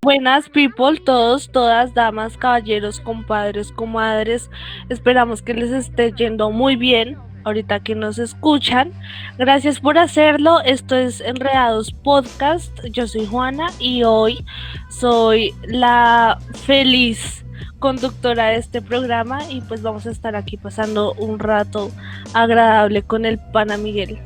Buenas people, todos, todas, damas, caballeros, compadres, comadres. Esperamos que les esté yendo muy bien ahorita que nos escuchan. Gracias por hacerlo. Esto es Enredados Podcast. Yo soy Juana y hoy soy la feliz conductora de este programa y pues vamos a estar aquí pasando un rato agradable con el pana Miguel.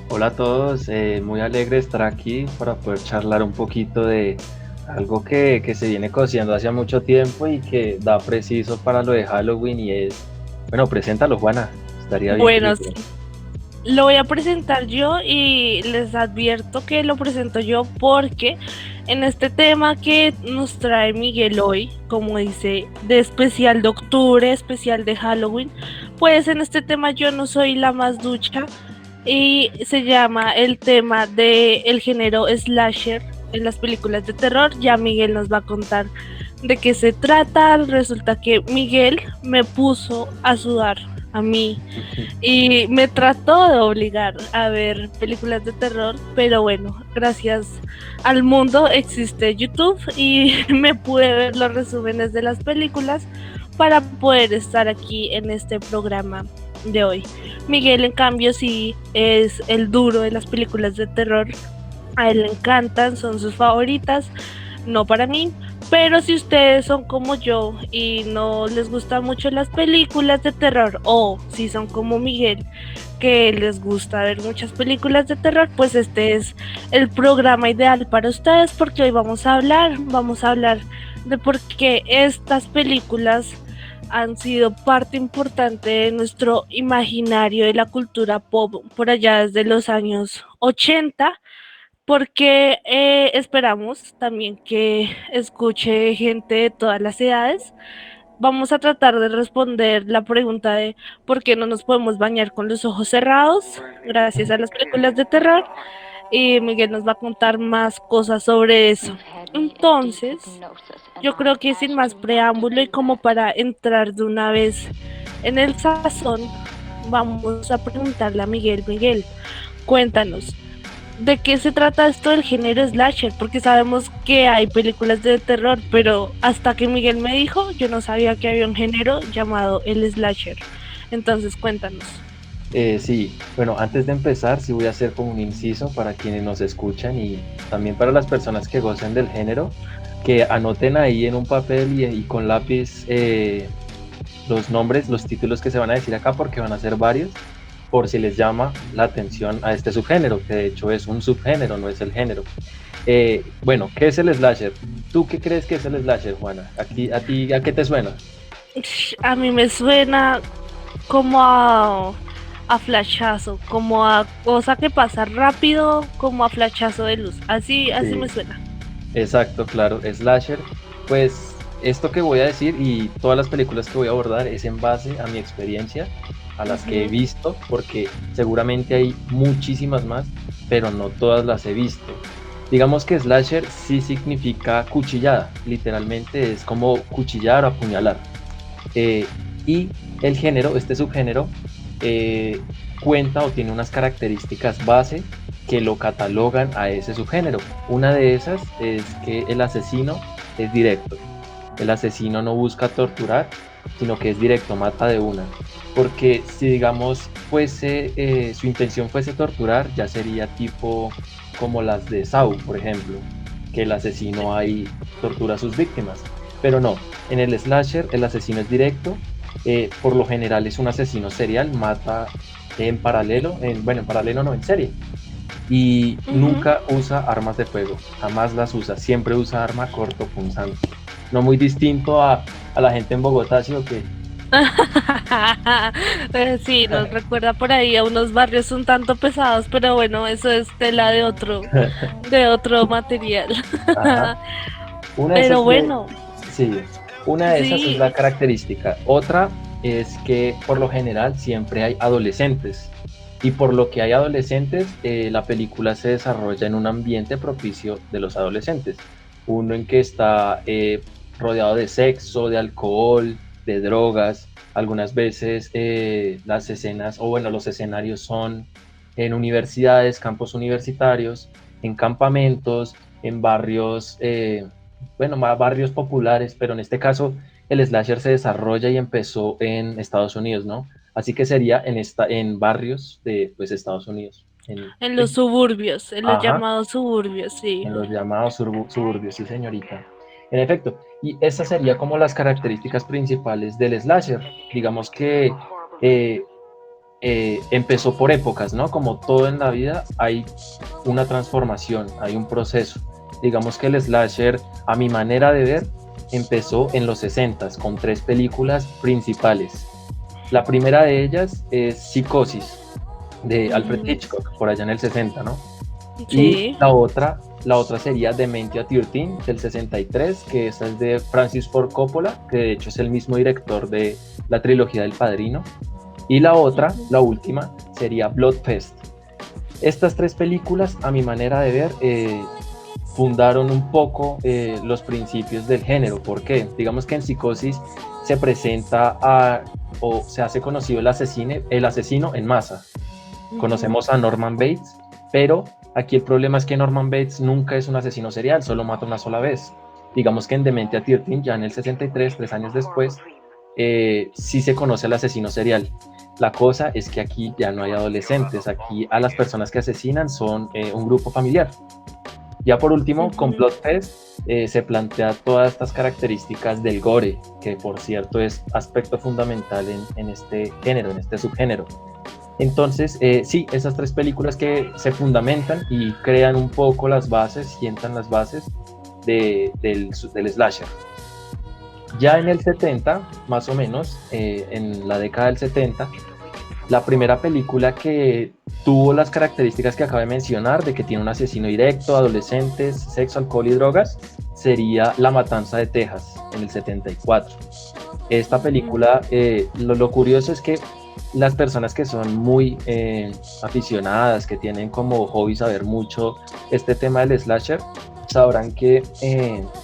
Hola a todos, muy alegre de estar aquí para poder charlar un poquito de algo que se viene cociendo hace mucho tiempo y que da preciso para lo de Halloween y es, bueno, preséntalo Juana, estaría bien que lo Bueno, hicieran. lo voy a presentar yo y les advierto que lo presento yo porque en este tema que nos trae Miguel hoy, como dice, de especial de octubre, especial de Halloween, pues en este tema yo no soy la más ducha y se llama el tema de el género slasher en las películas de terror. Ya Miguel nos va a contar de qué se trata. Resulta que Miguel me puso a sudar a mí y me trató de obligar a ver películas de terror, pero bueno, gracias al mundo existe YouTube y me pude ver los resúmenes de las películas para poder estar aquí en este programa de hoy. Miguel, en cambio, sí es el duro de las películas de terror. A él le encantan, son sus favoritas, no para mí. Pero si ustedes son como yo y no les gustan mucho las películas de terror, o si son como Miguel, que les gusta ver muchas películas de terror, pues este es el programa ideal para ustedes porque hoy vamos a hablar de por qué estas películas han sido parte importante de nuestro imaginario de la cultura pop por allá desde los años 80, porque esperamos también que escuche gente de todas las edades. Vamos a tratar de responder la pregunta de por qué no nos podemos bañar con los ojos cerrados gracias a las películas de terror, y Miguel nos va a contar más cosas sobre eso. Entonces, yo creo que sin más preámbulo y como para entrar de una vez en el sazón, vamos a preguntarle a Miguel. Miguel, cuéntanos, ¿de qué se trata esto del género slasher? Porque sabemos que hay películas de terror, pero hasta que Miguel me dijo, yo no sabía que había un género llamado el slasher. Entonces, cuéntanos. Sí, bueno, antes de empezar, sí voy a hacer como un inciso para quienes nos escuchan y también para las personas que gocen del género, que anoten ahí en un papel y con lápiz los nombres, los títulos que se van a decir acá, porque van a ser varios, por si les llama la atención a este subgénero, que de hecho es un subgénero, no es el género. Bueno, ¿qué es el slasher? ¿Tú qué crees que es el slasher, Juana? Aquí, ¿a ti a qué te suena? A mí me suena como a flashazo, como a cosa que pasa rápido, como a flashazo de luz. Así me Sí, suena. exacto, claro, slasher. Pues esto que voy a decir y todas las películas que voy a abordar es en base a mi experiencia, a las que he Ujú. visto, porque seguramente hay muchísimas más, pero no todas las he visto. Digamos que slasher sí significa cuchillada, literalmente es como cuchillar o apuñalar. Eh, y el género, este subgénero, eh, cuenta o tiene unas características base que lo catalogan a ese subgénero. Una de esas es que el asesino es directo. El asesino no busca torturar, sino que es directo, mata de una. Porque si digamos su intención fuese torturar, ya sería tipo como las de Saw, por ejemplo, que el asesino ahí tortura a sus víctimas. Pero no, en el slasher el asesino es directo, por lo general es un asesino serial, mata en paralelo, bueno, en paralelo no, en serie, y Ujú. nunca usa armas de fuego, jamás las usa, siempre usa arma corto punzante. No muy distinto a la gente en Bogotá, ¿sí o qué? Sí, nos recuerda por ahí a unos barrios un tanto pesados, pero bueno, eso es tela de otro material. Ajá. Una de Pero esas bueno, sí, una de esas es la sí. característica. Otra es que por lo general siempre hay adolescentes. Y por lo que hay adolescentes, la película se desarrolla en un ambiente propicio de los adolescentes. Uno en que está rodeado de sexo, de alcohol, de drogas. Algunas veces las escenas, o bueno, los escenarios son en universidades, campos universitarios, en campamentos, en barrios bueno, más barrios populares, pero en este caso el slasher se desarrolla y empezó en Estados Unidos, ¿no? Así que sería en barrios de pues, Estados Unidos. En los Sí, suburbios, en los ajá, llamados suburbios, sí. en los llamados suburbios, sí, señorita. En efecto, y esas serían como las características principales del slasher. Digamos que eh, empezó por épocas, ¿no? Como todo en la vida, hay una transformación, hay un proceso. Digamos que el slasher, a mi manera de ver, empezó en los 60 con tres películas principales. La primera de ellas es Psicosis, de Alfred Ujú. Hitchcock, por allá en el 60, ¿no? Y Sí. la otra sería Dementia 13 del 63, que esa es de Francis Ford Coppola, que de hecho es el mismo director de la trilogía del Padrino. Y la otra, Ujú. la última, sería Bloodfest. Estas tres películas, a mi manera de ver, fundaron un poco los principios del género. ¿Por qué? Digamos que en Psicosis se presenta o se hace conocido el asesino en masa. Ujú. Conocemos a Norman Bates, pero aquí el problema es que Norman Bates nunca es un asesino serial, solo mata una sola vez. Digamos que en Dementia 13, ya en el 63, 3 años después, sí se conoce al asesino serial. La cosa es que aquí ya no hay adolescentes, aquí a las personas que asesinan son un grupo familiar. Ya por último, con Ujú. Bloodfest se plantea todas estas características del gore, que por cierto es aspecto fundamental en este género, en este subgénero. Entonces, sí, esas tres películas que se fundamentan y crean un poco las bases, sientan las bases del slasher. Ya en el 70, más o menos, en la década del 70, la primera película que tuvo las características que acabo de mencionar, de que tiene un asesino directo, adolescentes, sexo, alcohol y drogas, sería La Matanza de Texas, en el 74. Esta Ujú. película, lo curioso es que las personas que son muy aficionadas, que tienen como hobby saber mucho este tema del slasher, sabrán que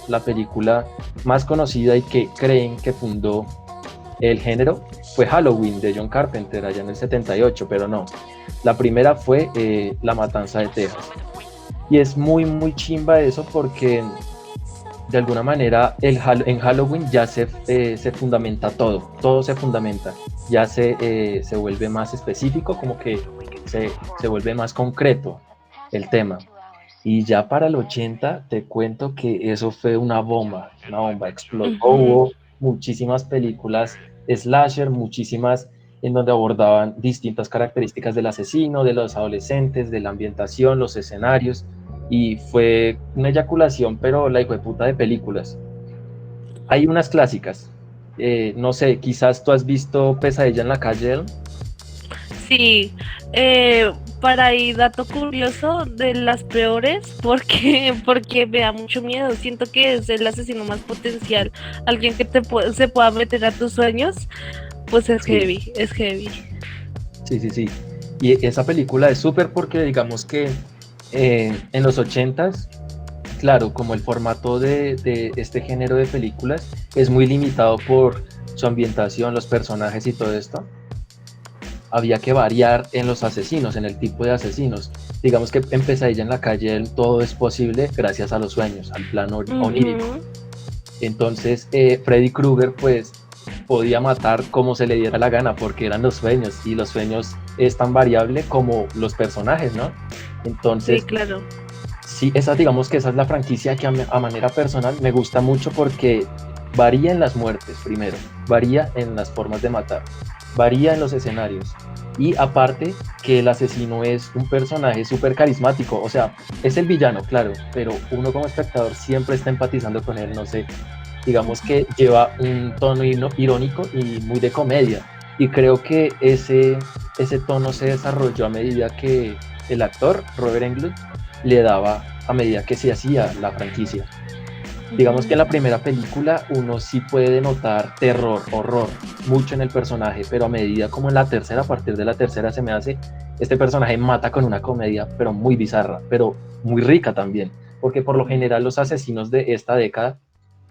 la película más conocida y que creen que fundó el género fue Halloween de John Carpenter allá en el 78, pero no. La primera fue La Matanza de Texas. Y es muy, muy chimba eso porque de alguna manera en Halloween ya se fundamenta todo se fundamenta, ya se vuelve más específico, como que se vuelve más concreto el tema. Y ya para el 80 te cuento que eso fue una bomba explotó, Ujú. hubo muchísimas películas slasher, muchísimas en donde abordaban distintas características del asesino, de los adolescentes, de la ambientación, los escenarios, y fue una eyaculación, pero la hijo de puta de películas. Hay unas clásicas, no sé, quizás tú has visto Pesadilla en la calle Elm. Sí, para ahí dato curioso de las peores, porque me da mucho miedo. Siento que es el asesino más potencial, alguien que se pueda meter a tus sueños, pues es Sí, heavy, es heavy. sí, sí, sí. Y esa película es súper porque digamos que en los 80s, claro, como el formato de este género de películas es muy limitado por su ambientación, los personajes y todo esto, había que variar en los asesinos, en el tipo de asesinos. Digamos que en Pesadilla en la calle todo es posible gracias a los sueños, al plano onírico. Ujú. Entonces, Freddy Krueger, pues, podía matar como se le diera la gana, porque eran los sueños, y los sueños es tan variable como los personajes, ¿no? Sí, Entonces, claro. sí, digamos que esa es la franquicia que a manera personal me gusta mucho porque varía en las muertes, primero, varía en las formas de matar, varía en los escenarios. Y aparte que el asesino es un personaje súper carismático, o sea, es el villano, claro, pero uno como espectador siempre está empatizando con él, no sé, digamos que lleva un tono irónico y muy de comedia. Y creo que ese tono se desarrolló a medida que el actor, Robert Englund, le daba a medida que se hacía la franquicia. Digamos que Ujú. en la primera película uno sí puede notar terror, horror, mucho en el personaje, pero a medida como en la tercera, a partir de la tercera se me hace, este personaje mata con una comedia, pero muy bizarra, pero muy rica también, porque por lo general los asesinos de esta década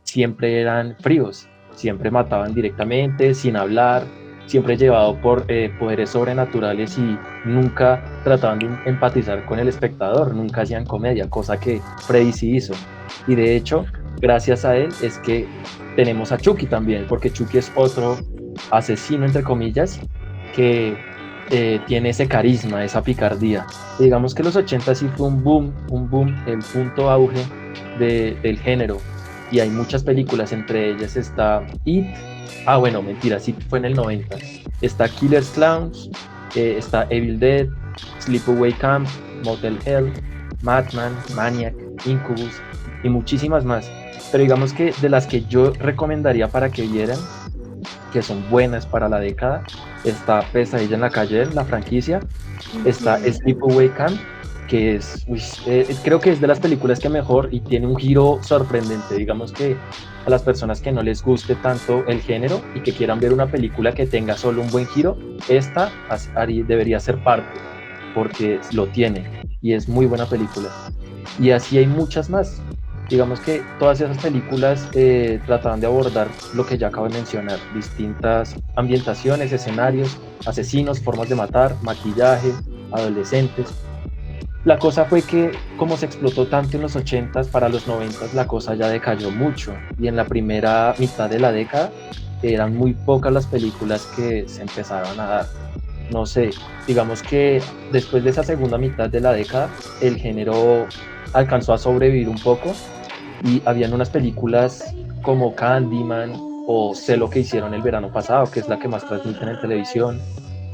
siempre eran fríos, siempre mataban directamente, sin hablar, siempre llevado por poderes sobrenaturales y nunca trataban de empatizar con el espectador, nunca hacían comedia, cosa que Freddy sí hizo. Y de hecho, gracias a él es que tenemos a Chucky también, porque Chucky es otro asesino, entre comillas, que tiene ese carisma, esa picardía. Y digamos que los 80 sí fue un boom, el punto auge del género. Y hay muchas películas, entre ellas está It. Ah, bueno, mentira, sí fue en el 90. Está Killer's Clowns, está Evil Dead, Sleepaway Camp, Motel Hell, Madman, Maniac, Incubus y muchísimas más. Pero digamos que de las que yo recomendaría para que vieran, que son buenas para la década, está Pesadilla en la calle, la franquicia, está Sleepaway Camp, que es, creo que es de las películas que mejor y tiene un giro sorprendente. Digamos que a las personas que no les guste tanto el género y que quieran ver una película que tenga solo un buen giro, esta debería ser parte, porque lo tiene y es muy buena película. Y así hay muchas más. Digamos que todas esas películas trataban de abordar lo que ya acabo de mencionar, distintas ambientaciones, escenarios, asesinos, formas de matar, maquillaje, adolescentes. La cosa fue que como se explotó tanto en los 80s, para los 90s la cosa ya decayó mucho y en la primera mitad de la década eran muy pocas las películas que se empezaron a dar. No sé, digamos que después de esa segunda mitad de la década el género alcanzó a sobrevivir un poco y habían unas películas como Candyman o Sé lo que hicieron el verano pasado, que es la que más transmiten en televisión.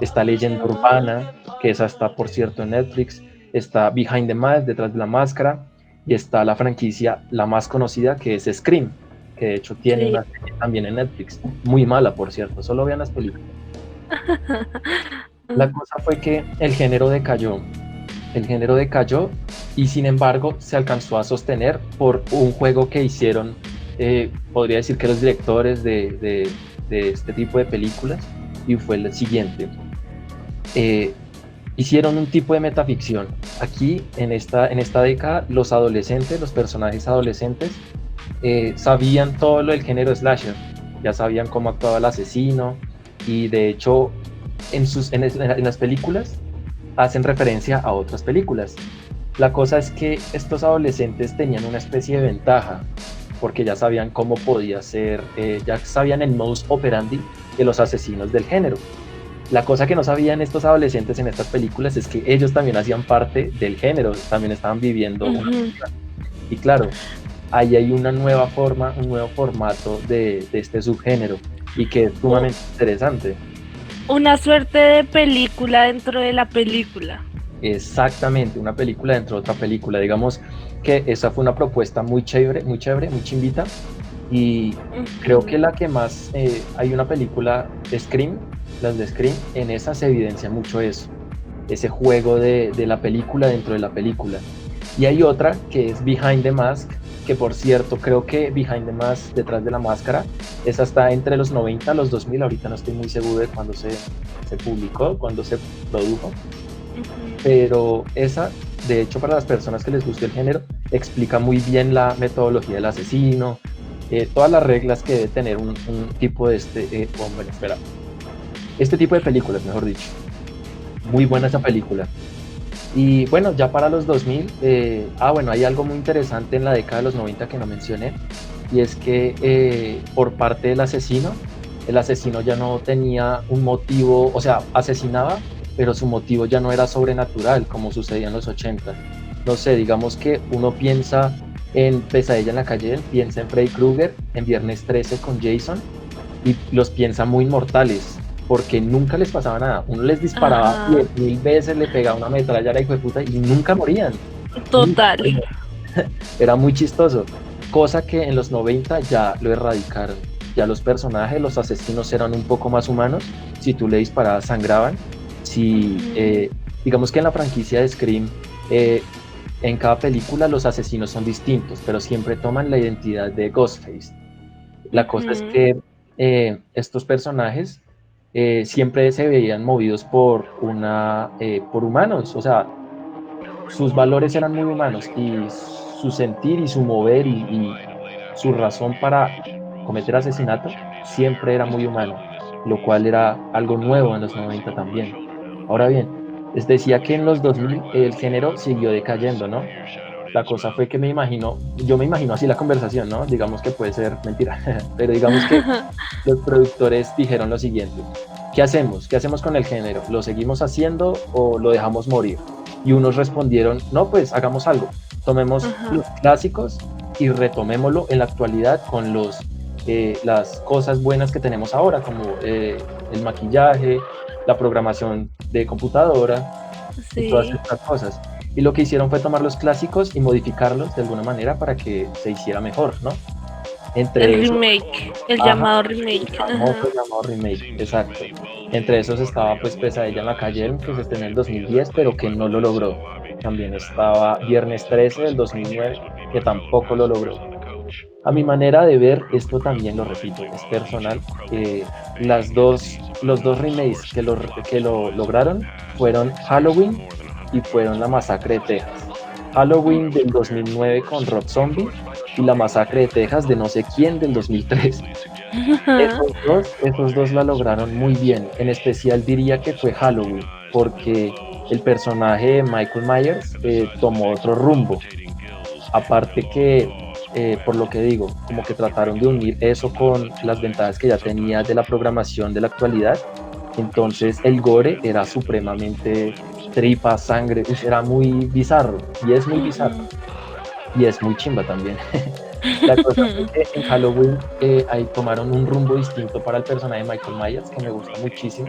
Está Leyenda Urbana, que esa está por cierto en Netflix. Está Behind the Mask, Detrás de la Máscara, y está la franquicia la más conocida, que es Scream, que de hecho tiene Sí. una serie también en Netflix, muy mala por cierto, solo vean las películas. La cosa fue que el género decayó y sin embargo se alcanzó a sostener por un juego que hicieron, podría decir que los directores de este tipo de películas, y fue el siguiente. Hicieron un tipo de metaficción. Aquí, en esta década, los adolescentes, los personajes adolescentes, sabían todo lo del género slasher, ya sabían cómo actuaba el asesino, y de hecho, en las películas hacen referencia a otras películas. La cosa es que estos adolescentes tenían una especie de ventaja, porque ya sabían cómo podía ser, ya sabían el modus operandi de los asesinos del género. La cosa que no sabían estos adolescentes en estas películas es que ellos también hacían parte del género, también estaban viviendo una vida. Y claro, ahí hay una nueva forma, un nuevo formato de este subgénero y que es sumamente interesante. Una suerte de película dentro de la película. Exactamente, una película dentro de otra película. Digamos que esa fue una propuesta muy chévere, muy chimbita. Y creo que la que más, hay una película, Scream, las de Scream, en esa se evidencia mucho eso, ese juego de la película dentro de la película. Y hay otra que es Behind the Mask, que por cierto, creo que Behind the Mask, Detrás de la Máscara, esa está entre los 90 y los 2000, ahorita no estoy muy seguro de cuándo se publicó, cuándo se produjo, pero esa, de hecho, para las personas que les guste el género, explica muy bien la metodología del asesino, todas las reglas que debe tener un tipo de este tipo de películas, mejor dicho. Muy buena esa película. Y bueno, ya para los 2000, bueno, hay algo muy interesante en la década de los 90 que no mencioné, y es que por parte del asesino, el asesino ya no tenía un motivo, o sea, asesinaba, pero su motivo ya no era sobrenatural, como sucedía en los 80. No sé, digamos que uno piensa en Pesadilla en la calle, piensa en Freddy Krueger, en Viernes 13 con Jason, y los piensa muy mortales, porque nunca les pasaba nada. Uno les disparaba 10.000 veces, le pegaba una metralla a la hijo de puta y nunca morían. Total. Nunca. Era muy chistoso, cosa que en los 90 ya lo erradicaron. Ya los personajes, los asesinos eran un poco más humanos. Si tú le disparabas, sangraban. Si, digamos que en la franquicia de Scream, en cada película los asesinos son distintos, pero siempre toman la identidad de Ghostface. La cosa es que estos personajes siempre se veían movidos por humanos, o sea, sus valores eran muy humanos y su sentir y su mover y su razón para cometer asesinato siempre era muy humano, lo cual era algo nuevo en los 90 también. Ahora bien, les decía que en los 2000 el género siguió decayendo, ¿no? La cosa fue que yo me imagino así la conversación, ¿no? Digamos que puede ser mentira, pero digamos que los productores dijeron lo siguiente: ¿qué hacemos? ¿Qué hacemos con el género? ¿Lo seguimos haciendo o lo dejamos morir? Y unos respondieron, no, pues hagamos algo, tomemos Ajá. los clásicos y retomémoslo en la actualidad con las cosas buenas que tenemos ahora, como el maquillaje, la programación de computadora y todas Sí, estas cosas. Y lo que hicieron fue tomar los clásicos y modificarlos de alguna manera para que se hiciera mejor, ¿no? el Entre eso, remake, el ajá, llamado el remake. famoso Ajá. llamado remake, exacto. Entre esos estaba pues Pesadilla en la calle Elm, que se estrenó en el 2010, pero que no lo logró. También estaba Viernes 13 del 2009, que tampoco lo logró. A mi manera de ver, esto también lo repito, es personal. Los dos remakes que lo lograron fueron Halloween y fueron La Masacre de Texas. Halloween del 2009 con Rob Zombie y La Masacre de Texas de no sé quién del 2003. Ajá. Esos dos la lograron muy bien. En especial diría que fue Halloween, porque el personaje de Michael Myers tomó otro rumbo. Aparte que, por lo que digo, como que trataron de unir eso con las ventajas que ya tenía de la programación de la actualidad. Entonces el gore era supremamente tripa, sangre, era muy bizarro y es muy bizarro Ujú. y es muy chimba también. La cosa fue que en Halloween ahí tomaron un rumbo distinto para el personaje de Michael Myers que me gusta muchísimo,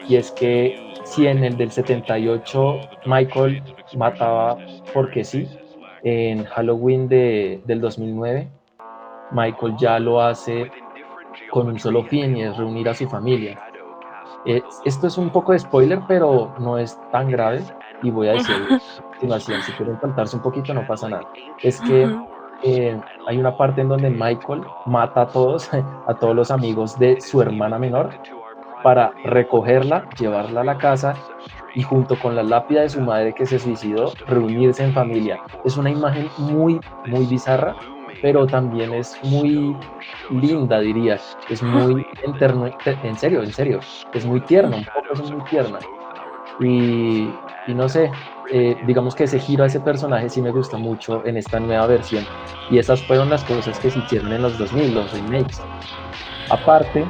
y es que si en el del 78 Michael mataba porque sí, en Halloween del 2009 Michael ya lo hace con un solo fin y es reunir a su familia. Esto es un poco de spoiler, pero no es tan grave y voy a decirlo a continuación. Si quieren saltarse un poquito, no pasa nada. Es que Ajá. hay una parte en donde Michael mata a todos, a todos los amigos de su hermana menor para recogerla, llevarla a la casa y junto con la lápida de su madre que se suicidó, reunirse en familia. Es una imagen muy, muy bizarra, pero también es muy linda, diría. Es muy en serio, es muy tierna, un poco es muy tierna. Y no sé, digamos que ese giro a ese personaje sí me gusta mucho en esta nueva versión. Y esas fueron las cosas que se hicieron en los 2000, los remakes. Aparte,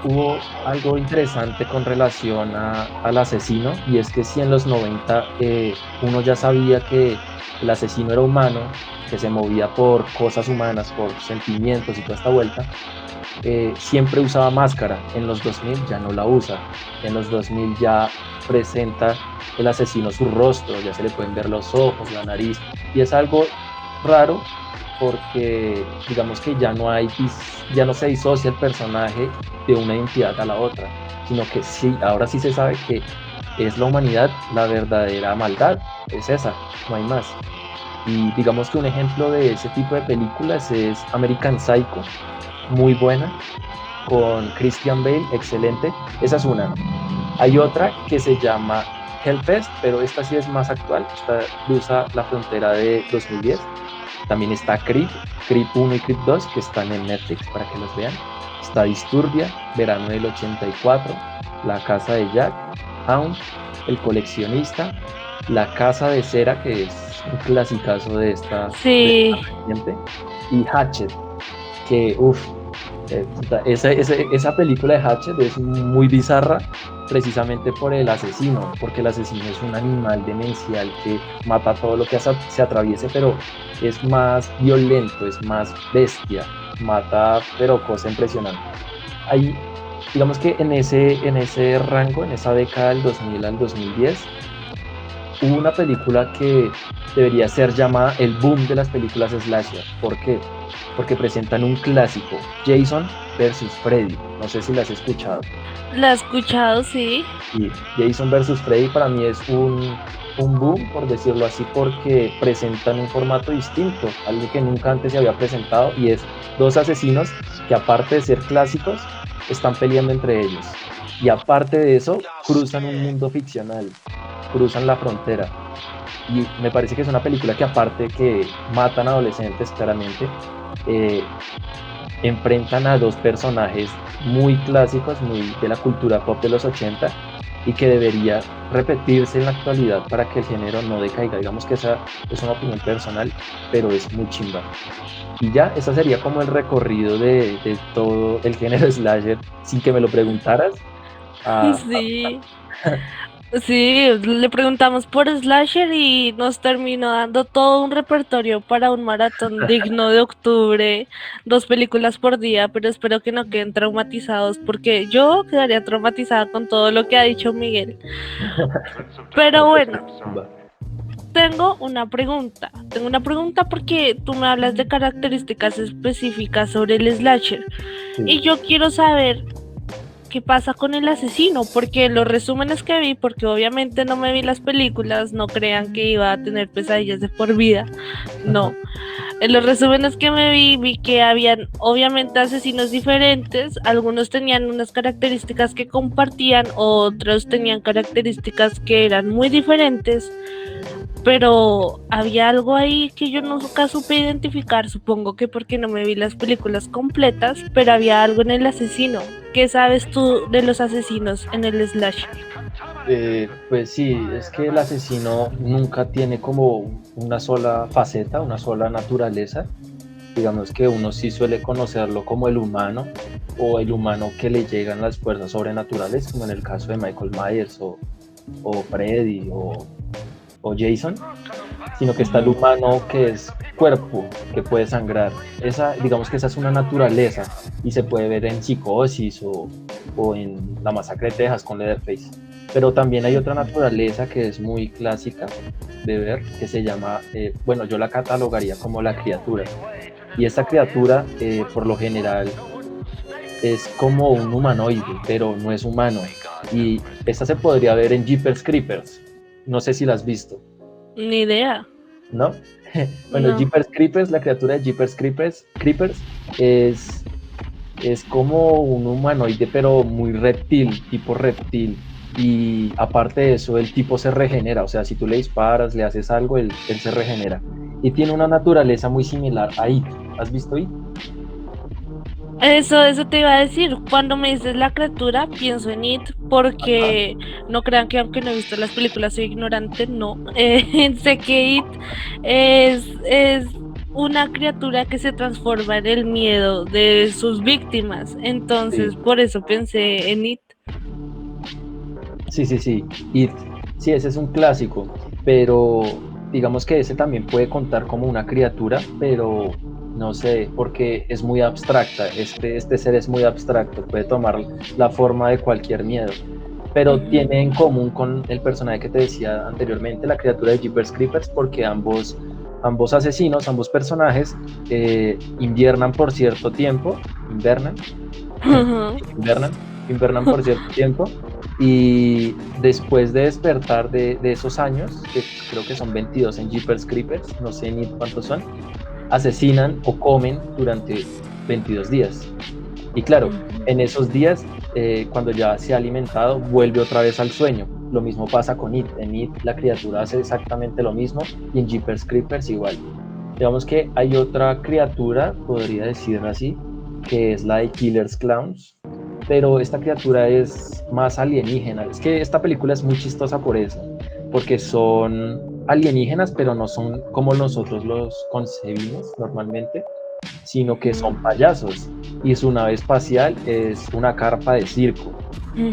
hubo algo interesante con relación al asesino, y es que si en los 90 uno ya sabía que el asesino era humano, que se movía por cosas humanas, por sentimientos y toda esta vuelta, siempre usaba máscara. En los 2000 ya no la usa. En los 2000 ya presenta el asesino su rostro, ya se le pueden ver los ojos, la nariz, y es algo raro porque digamos que ya no se disocia el personaje de una identidad a la otra, sino que sí, ahora sí se sabe que es la humanidad, la verdadera maldad, es esa, no hay más. Y digamos que un ejemplo de ese tipo de películas es American Psycho, muy buena, con Christian Bale, excelente. Esa es una. Hay otra que se llama Hellfest, pero esta sí es más actual, esta cruza la frontera de 2010. También está Creep 1 y Creep 2, que están en Netflix para que los vean. Está Disturbia, Verano del 84, La Casa de Jack, Hound, El Coleccionista, La Casa de Cera, que es un clasicazo de esta Sí. reciente, y Hatchet, que uff, esa película de Hatchet es muy bizarra precisamente por el asesino, porque el asesino es un animal demencial que mata todo lo que se atraviese, pero es más violento, es más bestia, mata pero cosa impresionante. Ahí, digamos que en ese rango, en esa década del 2000 al 2010, hubo una película que debería ser llamada el boom de las películas slasher. ¿Por qué? Porque presentan un clásico, Jason versus Freddy. No sé si la has escuchado. La he escuchado, sí. Y Jason versus Freddy para mí es un boom, por decirlo así, porque presentan un formato distinto, algo que nunca antes se había presentado, y es dos asesinos que, aparte de ser clásicos, están peleando entre ellos. Y aparte de eso, cruzan un mundo ficcional, cruzan la frontera. Y me parece que es una película que, aparte que matan adolescentes claramente, eh, enfrentan a dos personajes muy clásicos, muy de la cultura pop de los 80, y que debería repetirse en la actualidad para que el género no decaiga. Digamos que esa es una opinión personal, pero es muy chimba. Y ya, esa sería como el recorrido de todo el género slasher, sin que me lo preguntaras. Sí. Sí, le preguntamos por Slasher y nos terminó dando todo un repertorio para un maratón digno de octubre, 2 películas por día, pero espero que no queden traumatizados porque yo quedaría traumatizada con todo lo que ha dicho Miguel. No, Pero pues, bueno, chimba. tengo una pregunta porque tú me hablas de características específicas sobre el Slasher Sí. y yo quiero saber qué pasa con el asesino, porque los resúmenes que vi, porque obviamente no me vi las películas, no crean que iba a tener pesadillas de por vida, no. En los resúmenes que me vi que habían obviamente asesinos diferentes, algunos tenían unas características que compartían, otros tenían características que eran muy diferentes, pero había algo ahí que yo nunca supe identificar, supongo que porque no me vi las películas completas, pero había algo en el asesino. ¿Qué sabes tú de los asesinos en el slasher? Pues sí, es que el asesino nunca tiene como una sola faceta, una sola naturaleza. Digamos que uno sí suele conocerlo como el humano o el humano que le llegan las fuerzas sobrenaturales, como en el caso de Michael Myers o Freddy o Jason, sino que está el humano que es cuerpo, que puede sangrar. Esa, digamos que esa es una naturaleza y se puede ver en Psicosis o en La Masacre de Texas con Leatherface. Pero también hay otra naturaleza que es muy clásica de ver, que se llama, bueno, yo la catalogaría como la criatura. Y esta criatura, por lo general, es como un humanoide, pero no es humano. Y esta se podría ver en Jeepers Creepers. No sé si la has visto. Ni idea. ¿No? Bueno, No. Jeepers Creepers, la criatura de Jeepers Creepers es, es como un humanoide, pero muy reptil, tipo reptil. Y aparte de eso, el tipo se regenera. O sea, si tú le disparas, le haces algo, él se regenera. Y tiene una naturaleza muy similar a It. ¿Has visto It? Eso te iba a decir. Cuando me dices la criatura, pienso en It, porque no crean que aunque no he visto las películas soy ignorante, no. Sé que It es una criatura que se transforma en el miedo de sus víctimas. Sí, Entonces, por eso pensé en It. sí, sí, sí. It. Sí, ese es un clásico, pero digamos que ese también puede contar como una criatura, pero no sé, porque es muy abstracta. Este ser es muy abstracto, puede tomar la forma de cualquier miedo, pero Ujú. tiene en común con el personaje que te decía anteriormente, la criatura de Jeepers Creepers, porque ambos asesinos, ambos personajes inviernan por cierto tiempo, invernan, Ujú. invernan, invernan por cierto tiempo y después de despertar de esos años, que creo que son 22 en Jeepers Creepers, no sé ni cuántos son, asesinan o comen durante 22 días. Y claro, en esos días, cuando ya se ha alimentado, vuelve otra vez al sueño. Lo mismo pasa con It. En It la criatura hace exactamente lo mismo y en Jeepers Creepers igual. Digamos que hay otra criatura, podría decirlo así, que es la de Killer's Clowns, pero esta criatura es más alienígena. Es que esta película es muy chistosa por eso, porque son alienígenas, pero no son como nosotros los concebimos normalmente, sino que son payasos y su nave espacial es una carpa de circo.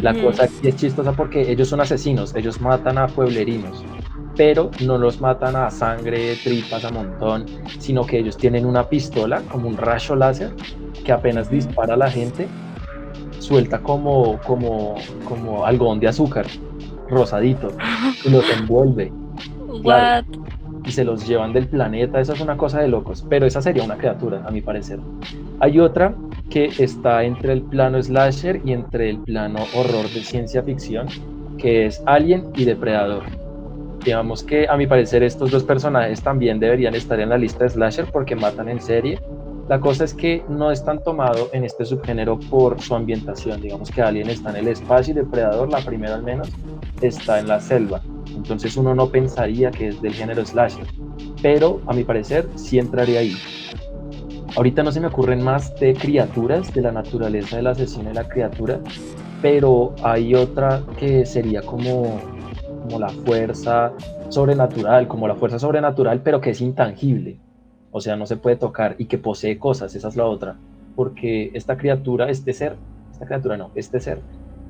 La Ujú. cosa aquí es chistosa porque ellos son asesinos, ellos matan a pueblerinos, pero no los matan a sangre, tripas a montón, sino que ellos tienen una pistola, como un rayo láser, que apenas Ujú. dispara a la gente, suelta como algodón de azúcar, rosadito, y los envuelve. Claro, What? y se los llevan del planeta, eso es una cosa de locos, pero esa sería una criatura, a mi parecer. Hay otra que está entre el plano slasher y entre el plano horror de ciencia ficción, que es Alien y Depredador. Digamos que a mi parecer estos dos personajes también deberían estar en la lista de slasher porque matan en serie. La cosa es que no están tomados en este subgénero por su ambientación. Digamos que Alien está en el espacio y Depredador, la primera al menos, está en la selva. Entonces uno no pensaría que es del género slasher. Pero a mi parecer sí entraría ahí. Ahorita no se me ocurren más de criaturas, de la naturaleza del asesino y la criatura, pero hay otra que sería como la fuerza sobrenatural, como la fuerza sobrenatural, pero que es intangible, o sea, no se puede tocar y que posee cosas, esa es la otra, porque esta criatura, esta criatura no, este ser,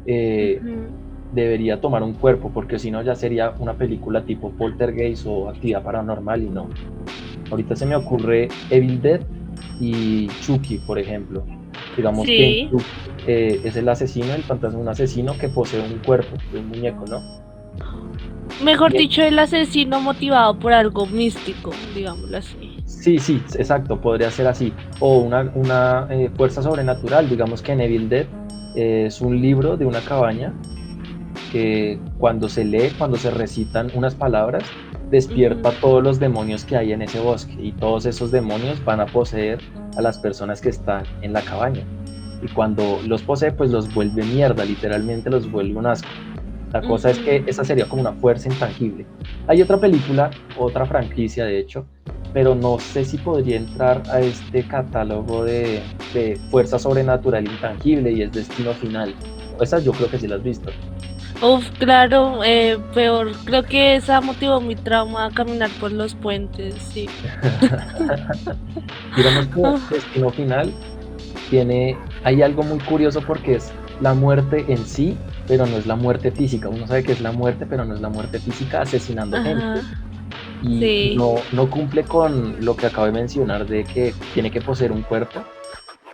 eh, Ujú. debería tomar un cuerpo, porque si no ya sería una película tipo Poltergeist o Actividad Paranormal y no. Ahorita se me ocurre Evil Dead y Chucky, por ejemplo. Digamos que en Sí, Chucky es el asesino, el fantasma de un asesino que posee un cuerpo de un muñeco, ¿no? mejor Y dicho, el asesino motivado por algo místico, digámoslo así. sí, sí, exacto, podría ser así. O una fuerza sobrenatural, digamos que en Evil Dead es un libro de una cabaña que cuando se lee, cuando se recitan unas palabras, despierta Ujú. todos los demonios que hay en ese bosque y todos esos demonios van a poseer a las personas que están en la cabaña. Y cuando los posee, pues los vuelve mierda, literalmente los vuelve un asco. La cosa es que esa Ujú. sería como una fuerza intangible. Hay otra película, otra franquicia de hecho, pero no sé si podría entrar a este catálogo de fuerza sobrenatural intangible y es Destino Final. Esa yo creo que sí la has visto. Uf, claro, peor. Creo que esa motivó mi trauma a caminar por los puentes, sí. Digamos que Ah, Destino Final hay algo muy curioso porque es la muerte en sí, pero no es la muerte física. Uno sabe que es la muerte, pero no es la muerte física asesinando gente. ajá, Y sí. no cumple con lo que acabo de mencionar de que tiene que poseer un cuerpo,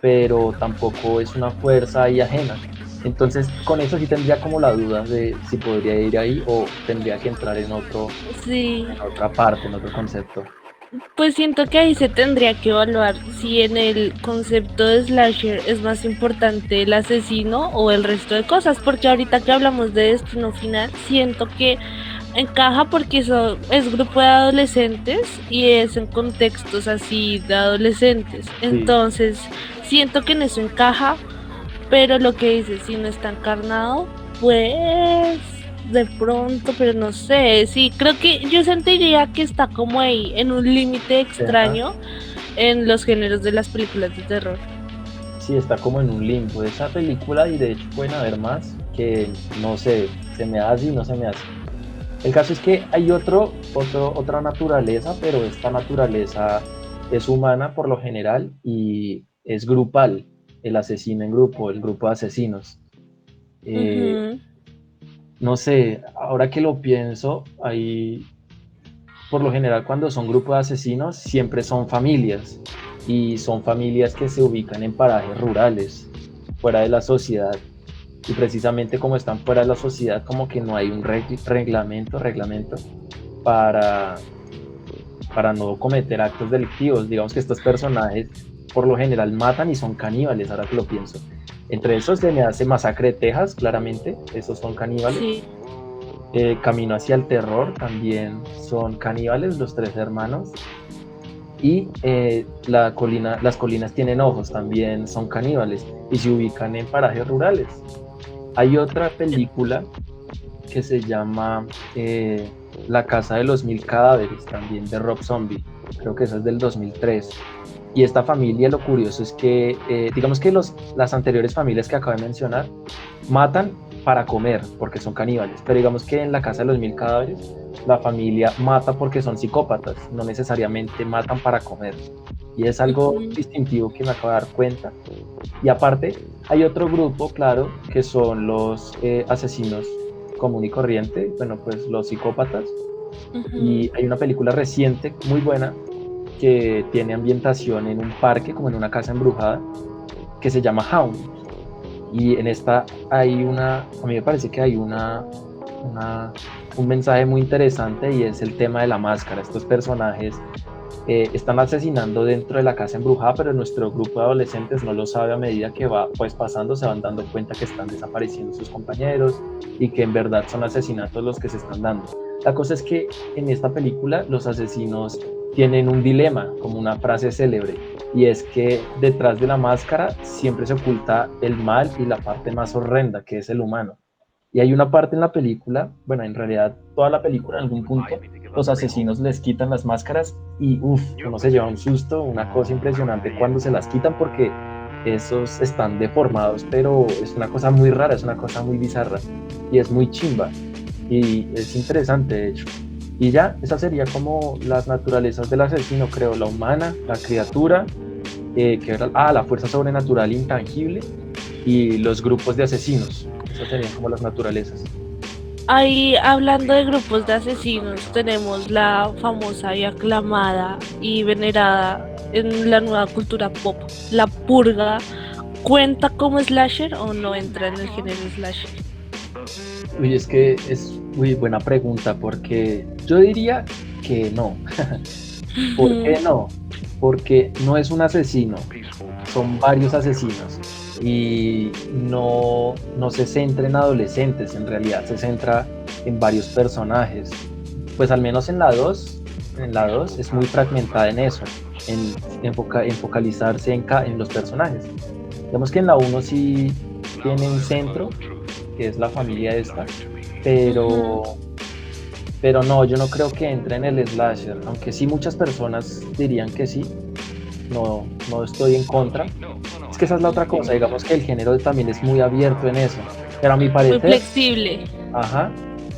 pero tampoco es una fuerza ahí ajena. Entonces, con eso sí tendría como la duda de si podría ir ahí o tendría que entrar Sí, en otra parte, en otro concepto. pues siento que ahí se tendría que evaluar si en el concepto de slasher es más importante el asesino o el resto de cosas, porque ahorita que hablamos de destino final, siento que encaja porque eso es grupo de adolescentes y es en contextos así de adolescentes. Sí, Entonces, siento que en eso encaja, pero lo que dices, si no está encarnado, pues de pronto, pero no sé, sí, creo que yo sentiría que está como ahí, en un límite ajá. extraño en los géneros de las películas de terror. Sí, está como en un limbo esa película y de hecho pueden haber más que no sé, se me hace y no se me hace. El caso es que hay otra naturaleza, pero esta naturaleza es humana por lo general y es grupal, el asesino en grupo, el grupo de asesinos. Eh, Ujú. no sé, ahora que lo pienso, hay, por lo general cuando son grupos de asesinos siempre son familias y son familias que se ubican en parajes rurales, fuera de la sociedad. Y precisamente como están fuera de la sociedad, como que no hay un reglamento para, para no cometer actos delictivos. Digamos que estos personajes por lo general matan y son caníbales, ahora que lo pienso. Entre esos se me hace Masacre de Texas, claramente, esos son caníbales. Sí. Camino hacia el terror también son caníbales, los tres hermanos. Y las colinas tienen ojos, también son caníbales y se ubican en parajes rurales. Hay otra película que se llama La Casa de los Mil Cadáveres, también de Rob Zombie. Creo que esa es del 2003. Y esta familia, lo curioso es que, digamos que las anteriores familias que acabo de mencionar matan para comer, porque son caníbales, pero digamos que en la Casa de los Mil Cadáveres, la familia mata porque son psicópatas, no necesariamente matan para comer. Y es algo Ujú. distintivo que me acabo de dar cuenta. Y aparte, hay otro grupo, claro, que son los asesinos común y corriente, bueno, pues los psicópatas. Ujú. Y hay una película reciente, muy buena, que tiene ambientación en un parque, como en una casa embrujada, que se llama Hound. Y en esta a mí me parece que hay una, un mensaje muy interesante y es el tema de la máscara. Estos personajes están asesinando dentro de la casa embrujada, pero nuestro grupo de adolescentes no lo sabe a medida que va pues pasando, se van dando cuenta que están desapareciendo sus compañeros y que en verdad son asesinatos los que se están dando. La cosa es que en esta película los asesinos tienen un dilema, como una frase célebre, y es que detrás de la máscara siempre se oculta el mal y la parte más horrenda, que es el humano. Y hay una parte en la película, bueno, en realidad toda la película en algún punto, los asesinos les quitan las máscaras y uno se lleva un susto, una cosa impresionante cuando se las quitan porque esos están deformados, pero es una cosa muy rara, es una cosa muy bizarra y es muy chimba y es interesante de hecho. Y ya, esa sería como las naturalezas del asesino, creo, la humana, la criatura, que era, la fuerza sobrenatural intangible y los grupos de asesinos. Esas serían como las naturalezas. Ahí, hablando de grupos de asesinos, tenemos la famosa y aclamada y venerada en la nueva cultura pop, la purga. ¿Cuenta como slasher o no entra en el género slasher? Uy, es que es muy buena pregunta porque yo diría que no. ¿Por qué no? Porque no es un asesino, son varios asesinos y no se centra en adolescentes, en realidad se centra en varios personajes. Pues al menos en la 2 es muy fragmentada en eso, en focalizarse en los personajes. Digamos que en la uno sí tiene un centro, que es la familia esta, pero, pero no, yo no creo que entre en el slasher, aunque sí muchas personas dirían que sí, no estoy en contra. Es que esa es la otra cosa, digamos que el género también es muy abierto en eso, pero a mi Muy parecer, flexible. ajá,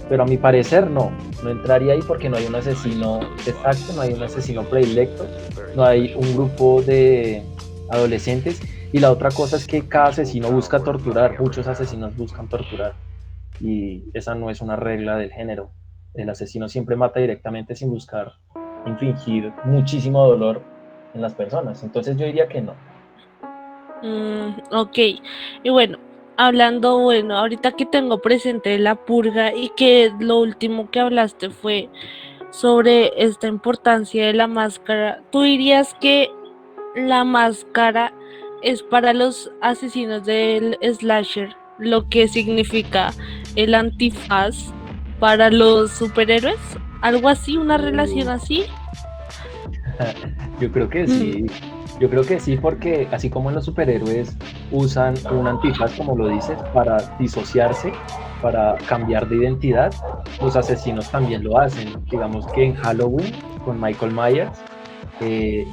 pero a mi parecer no entraría ahí porque no hay un asesino exacto, no hay un asesino predilecto, no hay un grupo de adolescentes y la otra cosa es que cada asesino busca torturar, muchos asesinos buscan torturar y esa no es una regla del género. El asesino siempre mata directamente sin buscar infligir muchísimo dolor en las personas. Entonces yo diría que no. Ok, y bueno, hablando, bueno, ahorita que tengo presente la purga y que lo último que hablaste fue sobre esta importancia de la máscara, ¿tú dirías que la máscara es para los asesinos del slasher lo que significa el antifaz para los superhéroes? ¿Algo así, una relación así? Yo creo que Mm, sí. Yo creo que sí, porque así como en los superhéroes usan un antifaz, como lo dices, para disociarse, para cambiar de identidad, los asesinos también lo hacen. Digamos que en Halloween, con Michael Myers, eh,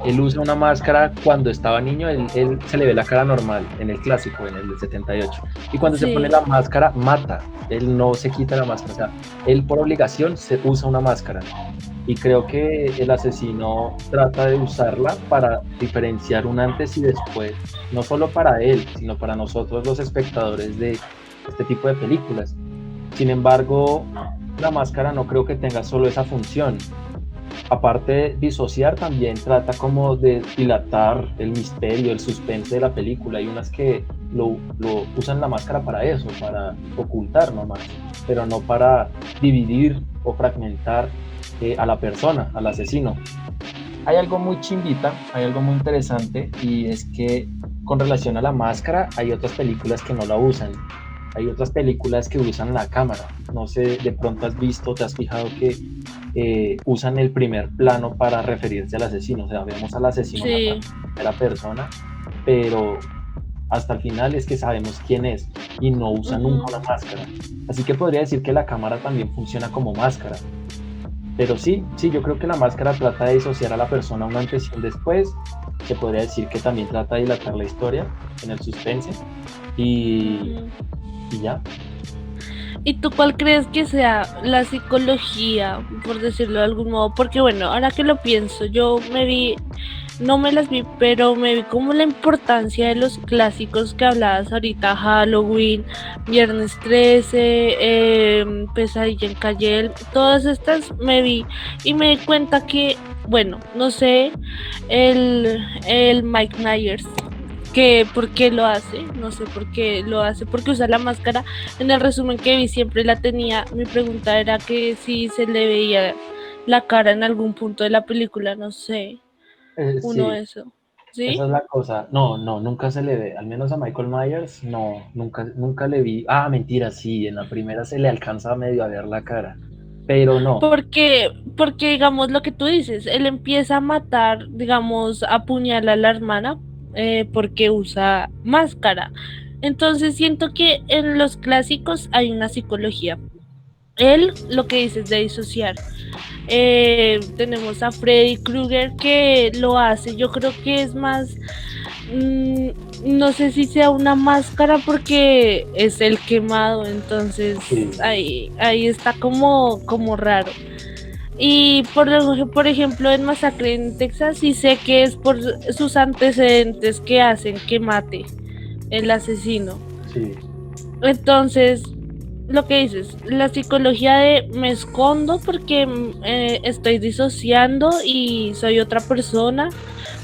él usa una máscara cuando estaba niño, él se le ve la cara normal en el clásico, en el del 78. Y cuando se pone sí. la máscara, mata. Él no se quita la máscara. O sea, él por obligación se usa una máscara. Y creo que el asesino trata de usarla para diferenciar un antes y después, no solo para él, sino para nosotros los espectadores de este tipo de películas. Sin embargo, la máscara no creo que tenga solo esa función. Aparte de disociar, también trata como de dilatar el misterio, el suspense de la película. Hay unas que lo usan la máscara para eso, para ocultar nomás, pero no para dividir o fragmentar a la persona, al asesino. Hay algo muy chimbita, hay algo muy interesante y es que con relación a la máscara hay otras películas que no la usan. Hay otras películas que usan la cámara. No sé, de pronto has visto, te has fijado que usan el primer plano para referirse al asesino. O sea, vemos al asesino Sí. matando a la primera persona, pero hasta el final es que sabemos quién es y no usa nunca Ujú. una máscara. Así que podría decir que la cámara también funciona como máscara. Pero sí, yo creo que la máscara trata de disociar a la persona un antes y un después. Se podría decir que también trata de dilatar la historia en el suspense. Y, Ujú. y ya. ¿Y tú cuál crees que sea la psicología, por decirlo de algún modo? Porque bueno, ahora que lo pienso, yo me vi, no me las vi, pero me vi como la importancia de los clásicos que hablabas ahorita, Halloween, Viernes 13, Pesadilla en Calle Elm, todas estas me vi y me di cuenta que, bueno, no sé, el Mike Myers, que por qué lo hace, no sé por qué lo hace, porque usa la máscara. En el resumen que vi siempre la tenía. Mi pregunta era que si se le veía la cara en algún punto de la película, no sé, uno Sí, eso, esa es ¿sí? la cosa. No, nunca se le ve. Al menos a Michael Myers, no, nunca le vi. Ah, mentira, sí, en la primera se le alcanza medio a ver la cara. Pero no. Porque digamos lo que tú dices, él empieza a matar, digamos, apuñala a la hermana porque usa máscara. Entonces siento que en los clásicos hay una psicología. Él lo que dice es de disociar. Tenemos a Freddy Krueger que lo hace, yo creo que es más Mm, no sé si sea una máscara porque es el quemado, entonces Sí, ahí está como raro. Y por ejemplo, en Masacre en Texas sí sé que es por sus antecedentes que hacen que mate el asesino. sí, Entonces, lo que dices, la psicología de me escondo porque estoy disociando y soy otra persona,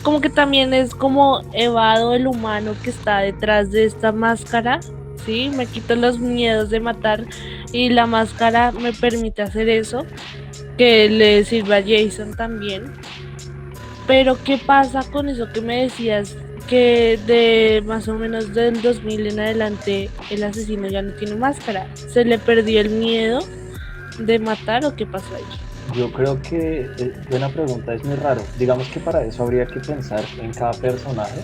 como que también es como evado el humano que está detrás de esta máscara, ¿sí? Me quito los miedos de matar y la máscara me permite hacer eso, que le sirve a Jason también. Pero ¿qué pasa con eso que me decías? Que de más o menos del 2000 en adelante el asesino ya no tiene máscara. ¿Se le perdió el miedo de matar o qué pasó ahí? yo creo que buena pregunta, es muy raro. Digamos que para eso habría que pensar en cada personaje,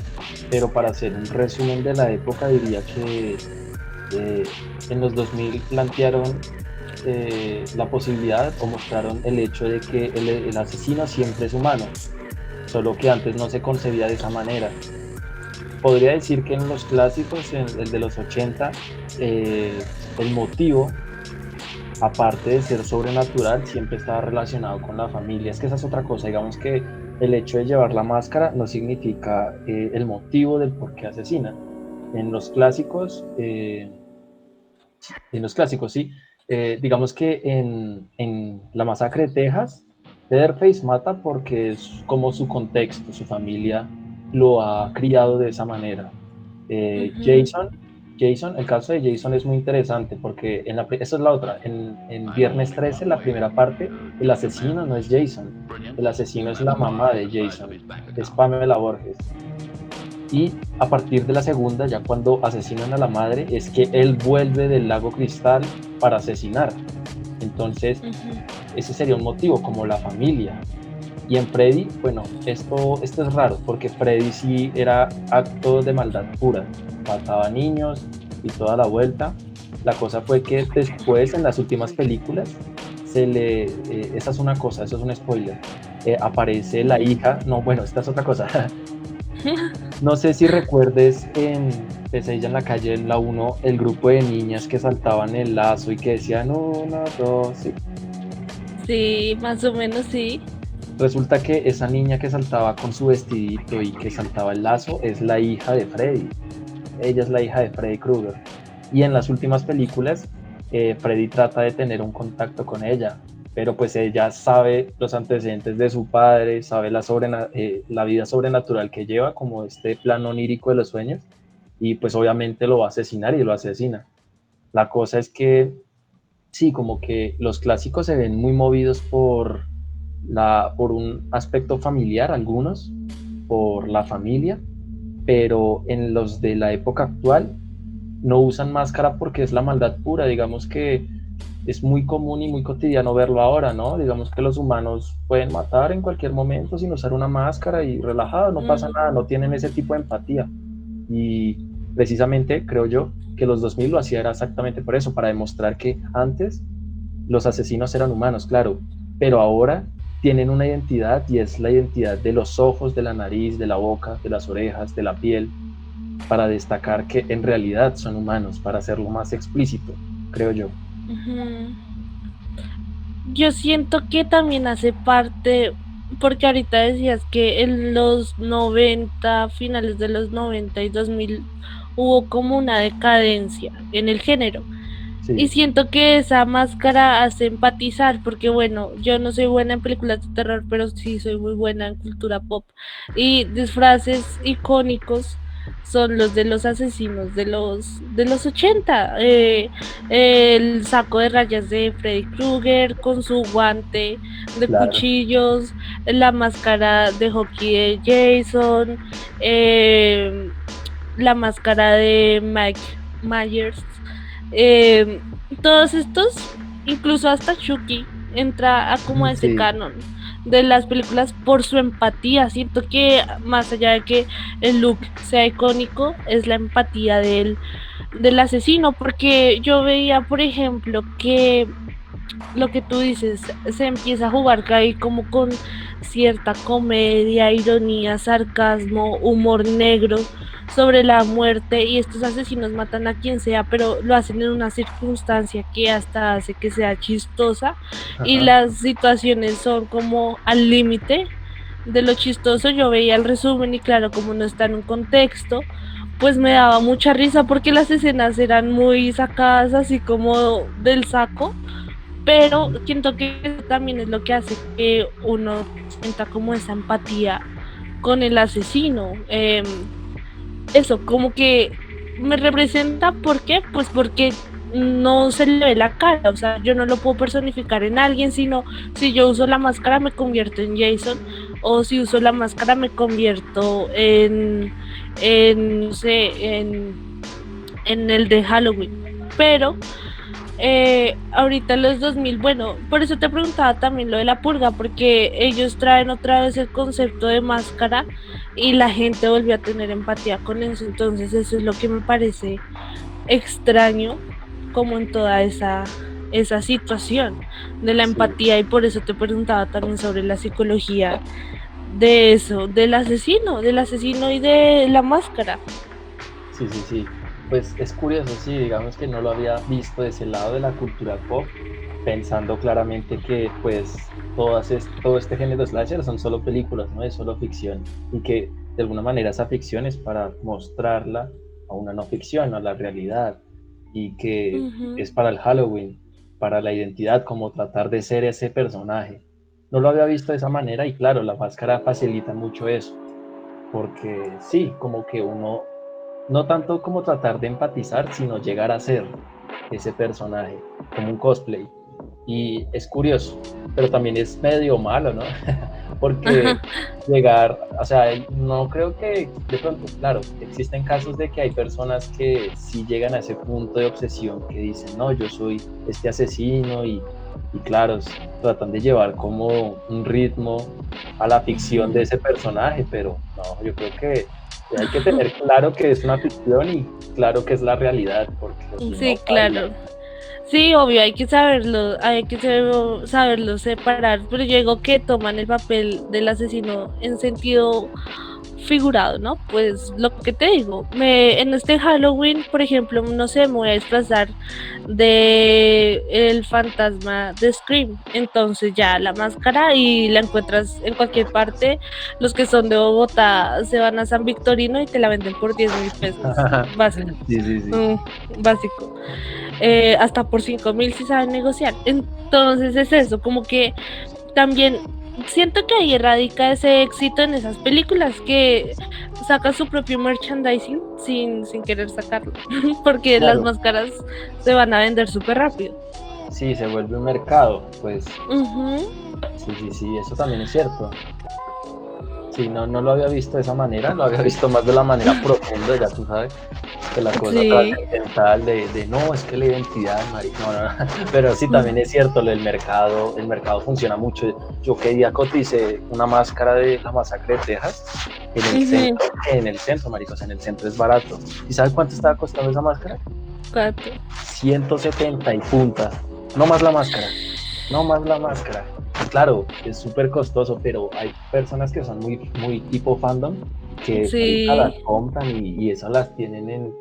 pero para hacer un resumen de la época diría que en los 2000 plantearon la posibilidad o mostraron el hecho de que el asesino siempre es humano, solo que antes no se concebía de esa manera. Podría decir que en los clásicos, en el de los 80, el motivo, aparte de ser sobrenatural, siempre estaba relacionado con la familia. Es que esa es otra cosa, digamos que el hecho de llevar la máscara no significa el motivo del por qué asesina. En los clásicos, sí, digamos que en la masacre de Texas, Leatherface mata porque es como su contexto, su familia lo ha criado de esa manera. Eh, Ujú, Jason, el caso de Jason es muy interesante porque esa es la otra, en Viernes 13, la primera parte, el asesino no es Jason, el asesino es la mamá de Jason, es Pamela Borges. Y a partir de la segunda, ya cuando asesinan a la madre, es que él vuelve del lago Cristal para asesinar. Entonces, ujú. ese sería un motivo, como la familia. Y en Freddy, bueno, esto es raro, porque Freddy sí era acto de maldad pura. Mataba niños y toda la vuelta. La cosa fue que después, en las últimas películas, esa es una cosa, eso es un spoiler. Aparece la hija, no, bueno, esta es otra cosa. No sé si recuerdes en Pesadilla en la calle, en la uno, el grupo de niñas que saltaban el lazo y que decían uno, dos, sí. Sí, más o menos sí. Resulta que esa niña que saltaba con su vestidito y que saltaba el lazo es la hija de Freddy. Ella es la hija de Freddy Krueger. Y en las últimas películas, Freddy trata de tener un contacto con ella, pero pues ella sabe los antecedentes de su padre, sabe la vida sobrenatural que lleva, como este plano onírico de los sueños, y pues obviamente lo va a asesinar y lo asesina. La cosa es que sí, como que los clásicos se ven muy movidos por un aspecto familiar, algunos, por la familia, pero en los de la época actual no usan máscara porque es la maldad pura, digamos que es muy común y muy cotidiano verlo ahora, ¿no? Digamos que los humanos pueden matar en cualquier momento sin usar una máscara y relajado, no pasa nada, no Ujú. tienen ese tipo de empatía. Y precisamente creo yo que los 2000 lo hacía era exactamente por eso, para demostrar que antes los asesinos eran humanos, claro, pero ahora tienen una identidad y es la identidad de los ojos, de la nariz, de la boca, de las orejas, de la piel, para destacar que en realidad son humanos, para hacerlo más explícito, creo yo. Ujú. Yo siento que también hace parte, porque ahorita decías que en los 90 finales de los 90 y 2000 hubo como una decadencia en el género. Y Sí, siento que esa máscara hace empatizar, porque bueno, yo no soy buena en películas de terror, pero sí soy muy buena en cultura pop. Y disfraces icónicos son los de los asesinos de los 80. El saco de rayas de Freddy Krueger con su guante de claro, cuchillos, la máscara de hockey de Jason, eh, la máscara de Mike Myers, eh, todos estos, incluso hasta Chucky, entra a como a ese sí, canon de las películas por su empatía. Siento que más allá de que el look sea icónico, es la empatía del asesino, porque yo veía, por ejemplo, que lo que tú dices, se empieza a jugar ahí como con cierta comedia, ironía, sarcasmo, humor negro sobre la muerte y estos asesinos matan a quien sea, pero lo hacen en una circunstancia que hasta hace que sea chistosa y Ajá. las situaciones son como al límite de lo chistoso. Yo veía el resumen y claro, como no está en un contexto, pues me daba mucha risa porque las escenas eran muy sacadas así como del saco, pero siento que eso también es lo que hace que uno sienta como esa empatía con el asesino. Eso, como que me representa, ¿por qué? Pues porque no se le ve la cara, o sea, yo no lo puedo personificar en alguien, sino si yo uso la máscara me convierto en Jason, o si uso la máscara me convierto no sé, en el de Halloween. Pero ahorita los 2000, bueno, por eso te preguntaba también lo de la purga, porque ellos traen otra vez el concepto de máscara y la gente volvió a tener empatía con eso, entonces eso es lo que me parece extraño, como en toda esa situación de la Sí, empatía, y por eso te preguntaba también sobre la psicología de eso, del asesino y de la máscara. sí, sí, sí. Pues es curioso, sí, digamos que no lo había visto de ese lado de la cultura pop, pensando claramente que pues todo este género slasher son solo películas, no es solo ficción, y que de alguna manera esa ficción es para mostrarla a una no ficción, a la realidad, y que Ujú. es para el Halloween, para la identidad, como tratar de ser ese personaje. No lo había visto de esa manera y claro, la máscara facilita mucho eso, porque sí, como que uno no tanto como tratar de empatizar, sino llegar a ser ese personaje, como un cosplay. Y es curioso, pero también es medio malo, ¿no? Porque llegar, o sea, no creo que de pronto, claro, existen casos de que hay personas que sí llegan a ese punto de obsesión que dicen, no, yo soy este asesino y claro, tratan de llevar como un ritmo a la ficción de Ujú. ese personaje, pero no, yo creo que hay que tener claro que es una ficción y claro que es la realidad, porque si no, Sí, baila. claro. Sí, obvio, hay que saberlo separar, pero yo digo que toman el papel del asesino en sentido figurado, ¿no? Pues lo que te digo, en este Halloween, por ejemplo, no sé, me voy a disfrazar de el fantasma de Scream, entonces ya la máscara y la encuentras en cualquier parte. Los que son de Bogotá se van a San Victorino y te la venden por 10.000 pesos, básico. Sí, sí, sí. Mm, básico. Hasta por 5.000 si saben negociar. Entonces es eso, como que también siento que ahí radica ese éxito en esas películas que sacan su propio merchandising sin querer sacarlo, porque las Claro, máscaras se van a vender súper rápido. sí, se vuelve un mercado, pues Ujú. sí, sí, sí, eso también es cierto. Sí, no, no lo había visto de esa manera, lo había visto más de la manera profunda, ya tú sabes, de la cosa Sí. trascendental, de no, es que la identidad, marica, no, no, no. Pero sí, también es cierto, el mercado funciona mucho. Yo que día coticé una máscara de la masacre de Texas Ujú. en el centro, maricos, en el centro es barato. ¿Y sabes cuánto estaba costando esa máscara? Cuatro. 170 y punta, no más la máscara, no más la máscara. Y claro, es súper costoso, pero hay personas que son muy, muy tipo fandom que marica, las Sí, compran y esas las tienen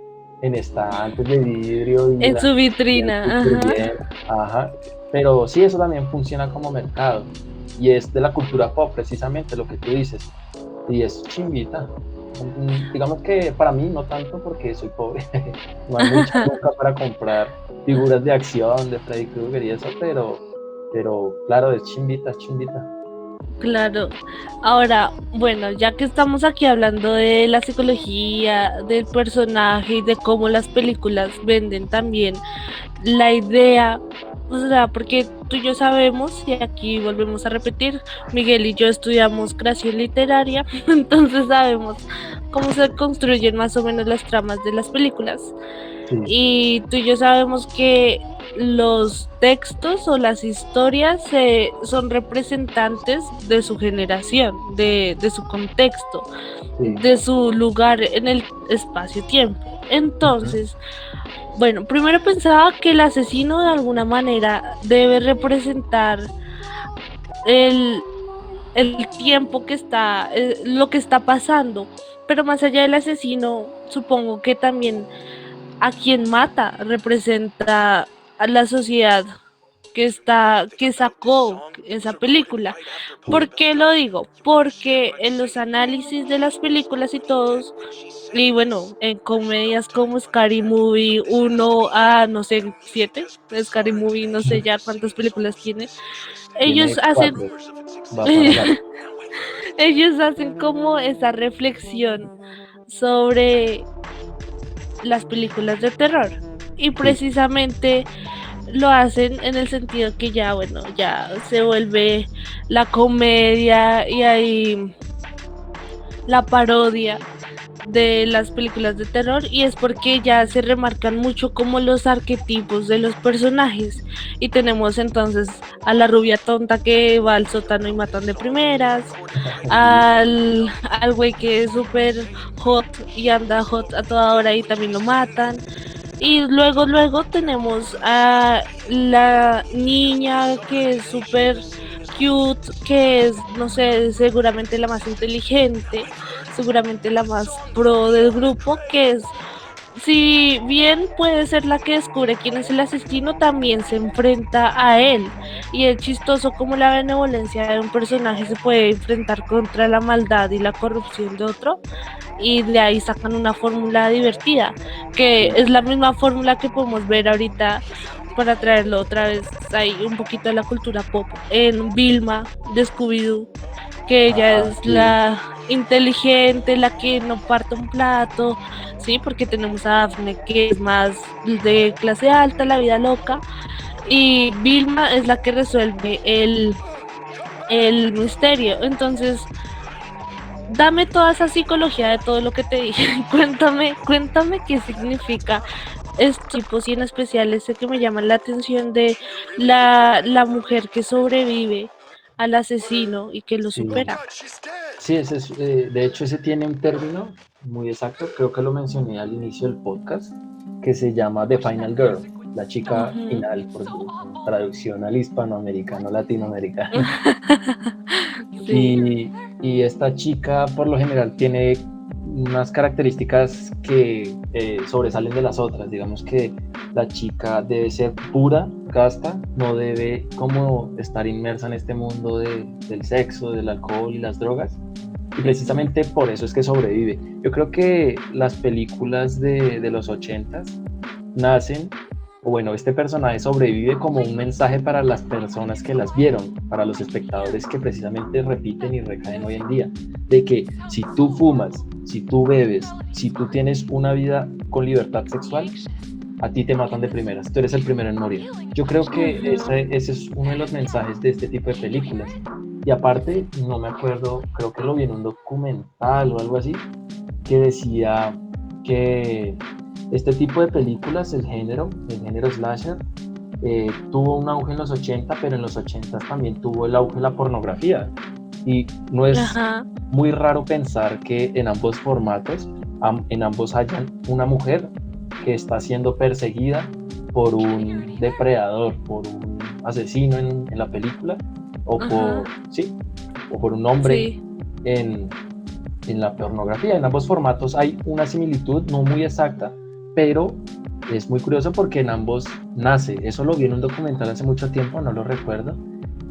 en estantes de vidrio y en las su tienen vitrina, súper ajá. bien. Ajá. Pero sí, eso también funciona como mercado. Y es de la cultura pop, precisamente lo que tú dices. Y es chimbita. Digamos que para mí no tanto porque soy pobre. No hay mucha luca para comprar figuras de acción de Freddy Krueger y eso, pero claro, es chimbita, es chimbita. Claro. Ahora, bueno, ya que estamos aquí hablando de la psicología, del personaje y de cómo las películas venden también la idea, o sea, porque tú y yo sabemos, y aquí volvemos a repetir, Miguel y yo estudiamos creación literaria, entonces sabemos cómo se construyen más o menos las tramas de las películas. Sí, Y tú y yo sabemos que los textos o las historias son representantes de su generación, de su contexto, sí, de su lugar en el espacio-tiempo. Ujú. Entonces, bueno, primero pensaba que el asesino de alguna manera debe representar el, el tiempo que está, lo que está pasando, pero más allá del asesino, supongo que también a quien mata representa a la sociedad que sacó esa película. Sí, ¿Por qué lo digo? Porque en los análisis de las películas y todos, y bueno, en comedias como Scary Movie 1 a no sé, 7, Scary Movie no sé ya cuántas películas tiene, tiene ellos hacen 4, va para largo. ellos hacen como esa reflexión sobre las películas de terror. Y Sí, precisamente lo hacen en el sentido que ya, bueno, ya se vuelve la comedia y ahí la parodia de las películas de terror, y es porque ya se remarcan mucho como los arquetipos de los personajes, y tenemos entonces a la rubia tonta que va al sótano y matan de primeras, sí, al güey que es súper hot y anda hot a toda hora y también lo matan, y luego tenemos a la niña que es súper cute, que es, no sé, seguramente la más inteligente, seguramente la más pro del grupo, que es, si bien puede ser la que descubre quién es el asesino, también se enfrenta a él. Y es chistoso como la benevolencia de un personaje se puede enfrentar contra la maldad y la corrupción de otro, y de ahí sacan una fórmula divertida, que sí, es la misma fórmula que podemos ver ahorita para traerlo otra vez ahí un poquito de la cultura pop en Vilma de Scooby-Doo, que ella ajá, es sí, la inteligente, la que no parte un plato, sí, porque tenemos a Daphne que es más de clase alta, la vida loca, y Vilma es la que resuelve el misterio. Entonces, dame toda esa psicología de todo lo que te dije. Cuéntame qué significa estos tipos, y en especial ese que me llama la atención de la mujer que sobrevive al asesino y que lo sí. supera. Sí, ese es, de hecho ese tiene un término muy exacto, creo que lo mencioné al inicio del podcast, que se llama The Final Girl, la chica Ujú. final, por traducción al hispanoamericano, latinoamericano. Sí. Y esta chica por lo general tiene unas características que sobresalen de las otras. Digamos que la chica debe ser pura, casta, no debe como estar inmersa en este mundo del sexo, del alcohol y las drogas. Y Ujú. precisamente por eso es que sobrevive. Yo creo que las películas de los ochentas nacen, o bueno, este personaje sobrevive como un mensaje para las personas que las vieron, para los espectadores que precisamente repiten y recaen hoy en día, de que si tú fumas, si tú bebes, si tú tienes una vida con libertad sexual, a ti te matan de primeras, tú eres el primero en morir. Yo creo que Ujú. ese es uno de los mensajes de este tipo de películas. Y aparte, no me acuerdo, creo que lo vi en un documental o algo así, que decía que este tipo de películas, el género slasher, tuvo un auge en los 80, pero en los 80 también tuvo el auge de la pornografía. Y no es Ajá. muy raro pensar que en ambos formatos, en ambos hayan una mujer que está siendo perseguida por un depredador, por un asesino en la película, o Ajá. por, sí, o por un hombre Sí. en, en la pornografía. En ambos formatos hay una similitud no muy exacta, pero es muy curioso porque en ambos nace. Eso lo vi en un documental hace mucho tiempo, no lo recuerdo.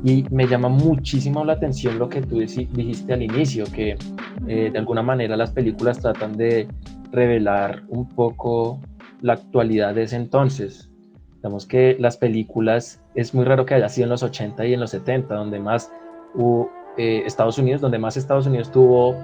Y me llama muchísimo la atención lo que tú dijiste al inicio, que de Ujú. alguna manera las películas tratan de revelar un poco la actualidad de ese entonces. Digamos que las películas, es muy raro que haya sido en los 80 y en los 70, donde más hubo Estados Unidos, donde más Estados Unidos tuvo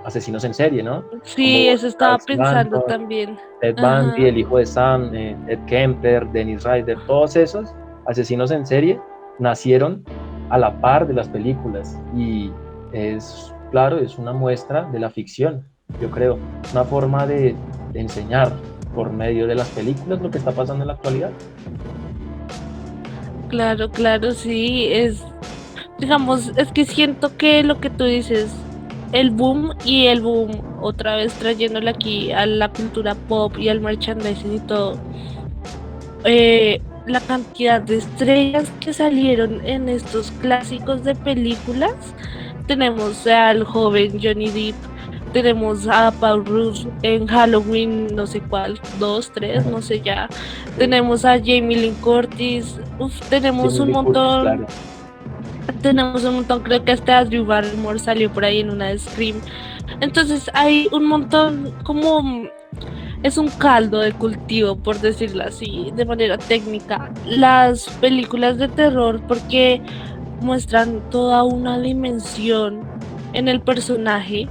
asesinos en serie, ¿no? Sí, Como eso estaba Charles pensando Manson, también. Ted Bundy, Ajá. el hijo de Sam, Ed Kemper, Dennis Ryder, todos esos asesinos en serie nacieron a la par de las películas y es, claro, es una muestra de la ficción, yo creo, una forma de enseñar por medio de las películas lo que está pasando en la actualidad. Claro, claro, sí, es, digamos, es que siento que lo que tú dices, el boom y el boom, otra vez trayéndolo aquí a la cultura pop y al merchandising y todo, la cantidad de estrellas que salieron en estos clásicos de películas. Tenemos al joven Johnny Depp, tenemos a Paul Rudd en Halloween, no sé cuál, dos, tres, no sé ya. Sí. Tenemos a Jamie Lynn Curtis, tenemos Jamie un Lee Curtis, montón, claro. creo que hasta Drew Barrymore salió por ahí en una de Scream. Entonces hay un montón, como es un caldo de cultivo, por decirlo así, de manera técnica. Las películas de terror, porque muestran toda una dimensión en el personaje,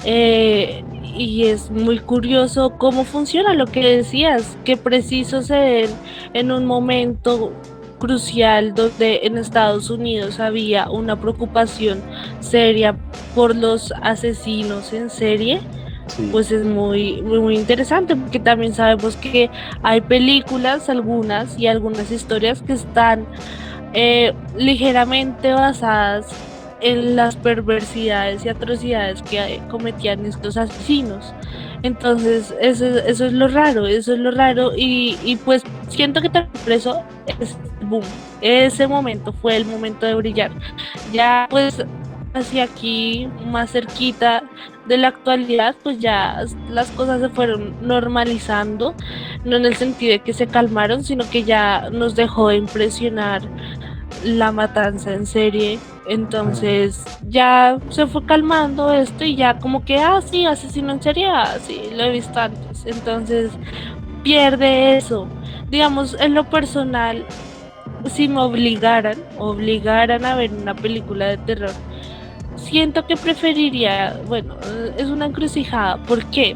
y es muy curioso cómo funciona lo que decías, que preciso se den en un momento crucial donde en Estados Unidos había una preocupación seria por los asesinos en serie. Sí, Pues es muy interesante, porque también sabemos que hay películas, algunas y algunas historias que están ligeramente basadas en las perversidades y atrocidades que cometían estos asesinos. Entonces, eso es lo raro, eso es lo raro, y pues siento que también por eso es boom. Ese momento fue el momento de brillar. Ya pues hacia aquí, más cerquita de la actualidad, pues ya las cosas se fueron normalizando, no en el sentido de que se calmaron, sino que ya nos dejó de impresionar la matanza en serie. Entonces ya se fue calmando esto y ya como que, ah, sí, asesino en serie, ah, sí, lo he visto antes. Entonces pierde eso. Digamos, en lo personal, si me obligaran a ver una película de terror, siento que preferiría, bueno, es una encrucijada. ¿Por qué?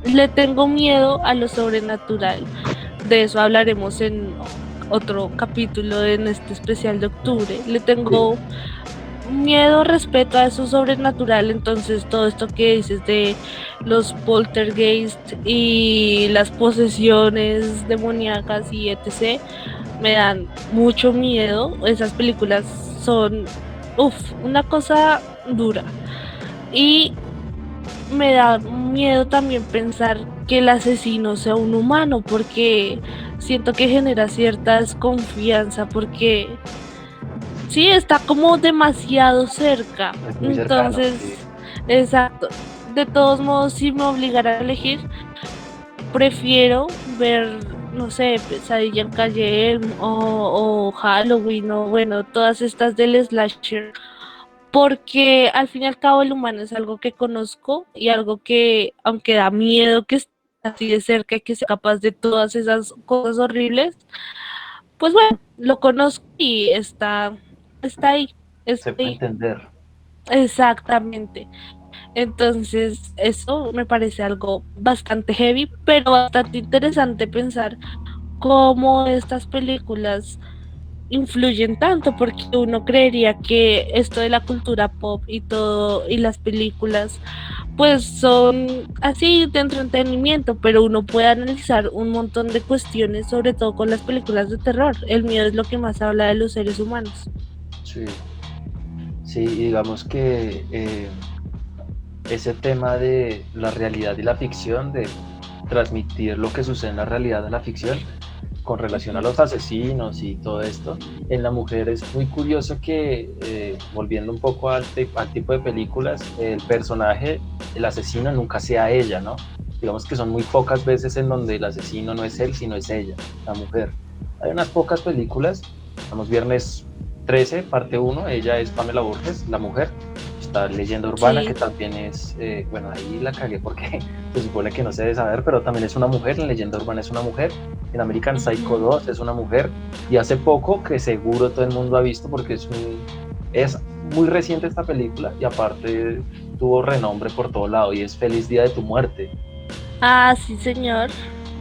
Le tengo miedo a lo sobrenatural. De eso hablaremos en otro capítulo en este especial de octubre. Le sí. tengo miedo, respeto a eso sobrenatural. Entonces todo esto que dices de los poltergeist y las posesiones demoníacas y etc. me dan mucho miedo. Esas películas son, uff, una cosa dura. Y me da miedo también pensar que el asesino sea un humano, porque siento que genera cierta desconfianza, porque sí, está como demasiado cerca. Es muy cercano, Entonces, sí. exacto. De todos modos, si me obligara a elegir, prefiero ver, no sé, Pesadilla en Calle Elm o Halloween, o bueno, todas estas del slasher, porque al fin y al cabo el humano es algo que conozco y algo que, aunque da miedo que esté así de cerca y que sea capaz de todas esas cosas horribles, pues bueno, lo conozco y está ahí, está Se puede ahí. entender. Exactamente. Entonces, eso me parece algo bastante heavy, pero bastante interesante pensar cómo estas películas influyen tanto, porque uno creería que esto de la cultura pop y todo y las películas pues son así de entretenimiento, pero uno puede analizar un montón de cuestiones, sobre todo con las películas de terror. El miedo es lo que más habla de los seres humanos. Sí, sí, y digamos que ese tema de la realidad y la ficción, de transmitir lo que sucede en la realidad a la ficción, con relación a Ujú. los asesinos y todo esto, en la mujer es muy curioso que, volviendo un poco al tipo de películas, el personaje, el asesino nunca sea ella, ¿no? Digamos que son muy pocas veces en donde el asesino no es él, sino es ella, la mujer. Hay unas pocas películas, vamos, Viernes 13, parte uno, ella es Pamela Borges, la mujer. Está Leyenda Urbana, que Sí. también es, bueno, ahí la cagué porque se supone que no se debe saber, pero también es una mujer, en Leyenda Urbana es una mujer, en American Psycho Ujú. 2 es una mujer, y hace poco, que seguro todo el mundo ha visto porque es muy reciente esta película, y aparte tuvo renombre por todo lado, y es Feliz Día de tu Muerte. Ah, sí, señor.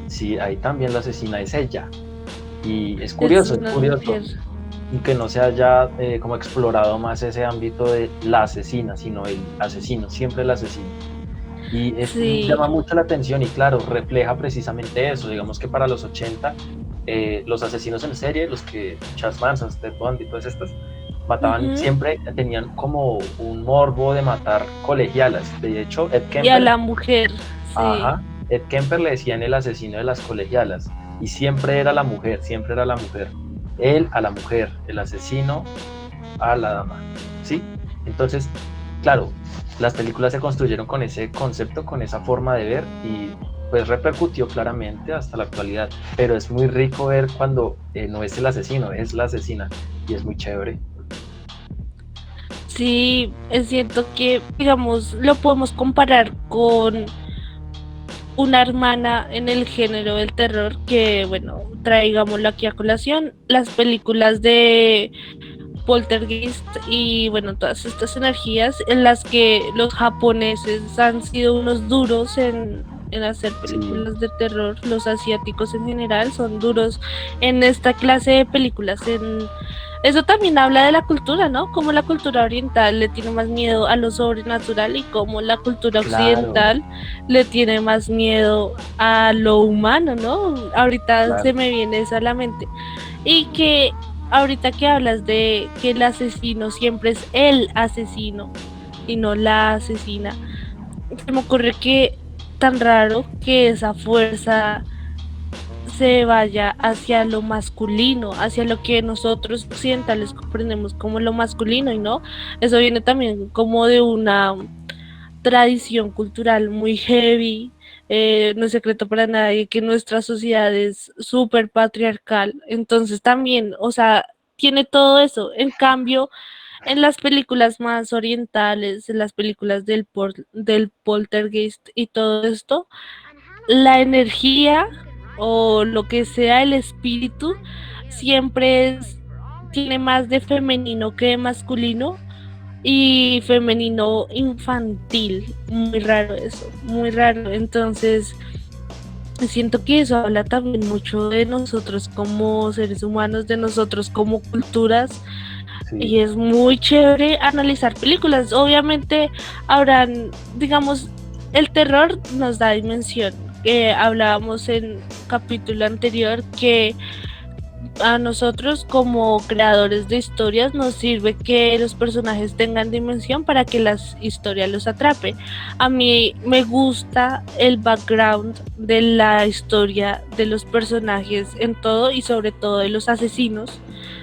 Sí, ahí también la asesina es ella, y Es es una curioso mujer. que no se haya como explorado más ese ámbito de la asesina, sino el asesino, siempre el asesino. Y Sí. llama mucho la atención y claro, refleja precisamente eso. Digamos que para los 80, los asesinos en serie, los que Charles Manson, Ted Bundy, todas estas, Mataban Ujú. siempre, tenían como un morbo de matar colegialas. De hecho, Ed Y a Kemper, la mujer, sí. ajá, Ed Kemper le decían el asesino de las colegialas. Y siempre era la mujer, siempre era la mujer. Él a la mujer, el asesino a la dama. ¿Sí? Entonces, claro, las películas se construyeron con ese concepto, con esa forma de ver y pues repercutió claramente hasta la actualidad. Pero es muy rico ver cuando no es el asesino, es la asesina y es muy chévere. Sí, siento que, digamos, lo podemos comparar con una hermana en el género del terror que, bueno, traigámoslo aquí a colación, las películas de Poltergeist y, bueno, todas estas energías en las que los japoneses han sido unos duros en hacer Sí, películas de terror, los asiáticos en general son duros en esta clase de películas, en eso también habla de la cultura, ¿no? Como la cultura oriental le tiene más miedo a lo sobrenatural y como la cultura claro, occidental le tiene más miedo a lo humano, ¿no? Ahorita se claro. me viene eso a la mente. Y que ahorita que hablas de que el asesino siempre es el asesino y no la asesina, se me ocurre que tan raro que esa fuerza se vaya hacia lo masculino, hacia lo que nosotros occidentales comprendemos como lo masculino y no, eso viene también como de una tradición cultural muy heavy, no es secreto para nadie que nuestra sociedad es súper patriarcal, entonces también, o sea, tiene todo eso, en cambio, en las películas más orientales, en las películas del poltergeist y todo esto, la energía o lo que sea el espíritu siempre tiene más de femenino que de masculino y femenino infantil. Muy raro eso, muy raro. Entonces, siento que eso habla también mucho de nosotros como seres humanos, de nosotros como culturas. Sí, Y es muy chévere analizar películas. Obviamente habrán, digamos, el terror nos da dimensión. Hablábamos en capítulo anterior que a nosotros como creadores de historias nos sirve que los personajes tengan dimensión para que las historias los atrape. A mí me gusta el background de la historia de los personajes en todo y sobre todo de los asesinos.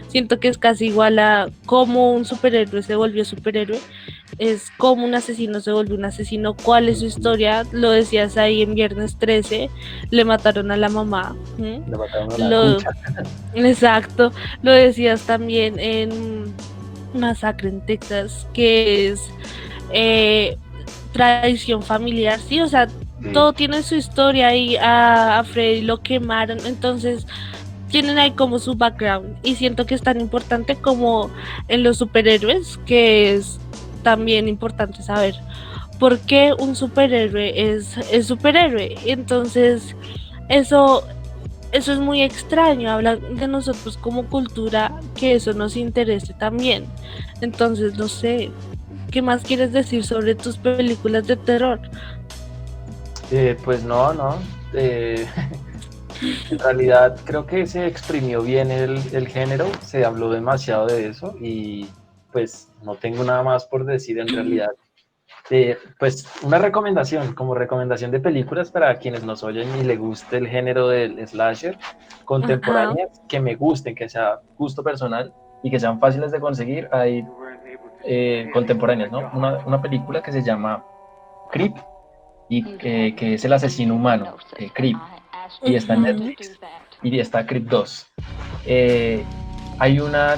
Siento que es casi igual a cómo un superhéroe se volvió superhéroe, es cómo un asesino se volvió un asesino, cuál es su ujú. historia, lo decías ahí en Viernes 13, le mataron a la mamá. ¿Mm? Le mataron a la Lo, cucha. exacto, lo decías también en Masacre en Texas, que es eh, tradición familiar, sí, o sea, Sí, todo tiene su historia y a Freddy lo quemaron, entonces tienen ahí como su background y siento que es tan importante como en los superhéroes, que es también importante saber por qué un superhéroe es superhéroe, entonces eso eso es muy extraño, habla de nosotros como cultura, que eso nos interese también. Entonces, no sé, ¿qué más quieres decir sobre tus películas de terror? Pues no, no. En realidad creo que se exprimió bien el género, se habló demasiado de eso y pues no tengo nada más por decir en realidad. Pues una recomendación, como recomendación de películas para quienes nos oyen y le guste el género del slasher, Ajá. contemporáneas que me gusten, que sea gusto personal y que sean fáciles de conseguir, hay contemporáneas, ¿no? Una película que se llama Creep y que es el asesino humano, Creep, y está en Ujú. Netflix, y está Creep 2. Eh, Hay una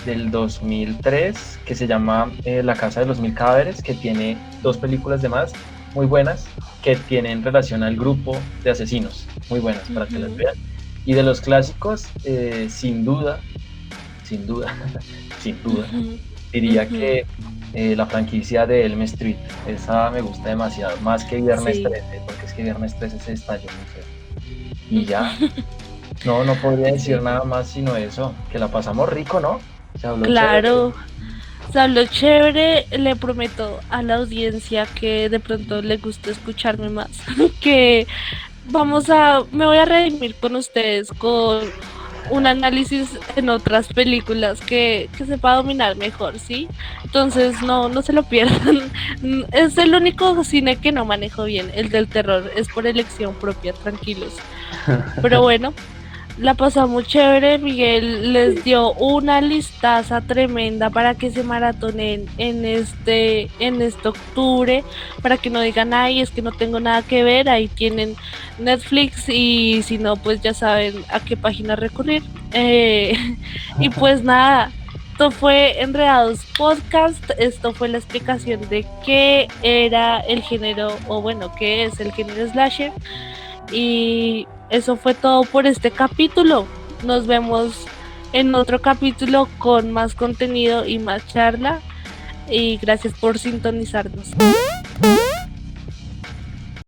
del 2003 que se llama La Casa de los Mil Cadáveres, que tiene dos películas de más muy buenas que tienen relación al grupo de asesinos, muy buenas para que las Ujú. vean. Y de los clásicos, sin duda, sin duda, Ujú. diría Ujú. que la franquicia de Elm Street, esa me gusta demasiado, más que Viernes Sí. 13, porque es que Viernes 13 se estalló muy feo. Y ya, Ujú. no, no podría decir Sí. nada más sino eso, que la pasamos rico, ¿no? Se habló chévere. Claro. O sea, lo chévere, le prometo a la audiencia que de pronto le guste escucharme más, que me voy a redimir con ustedes con un análisis en otras películas que sepa dominar mejor, ¿sí? Entonces no se lo pierdan. Es el único cine que no manejo bien, el del terror, es por elección propia, tranquilos. Pero bueno, la pasamos chévere, Miguel les dio una listaza tremenda para que se maratonen en este octubre, para que no digan, ay, es que no tengo nada que ver, ahí tienen Netflix y si no, pues ya saben a qué página recurrir. Y pues nada, esto fue Enredados Podcast, esto fue la explicación de qué era el género, o bueno, qué es el género slasher. Y eso fue todo por este capítulo. Nos vemos en otro capítulo con más contenido y más charla. Y gracias por sintonizarnos.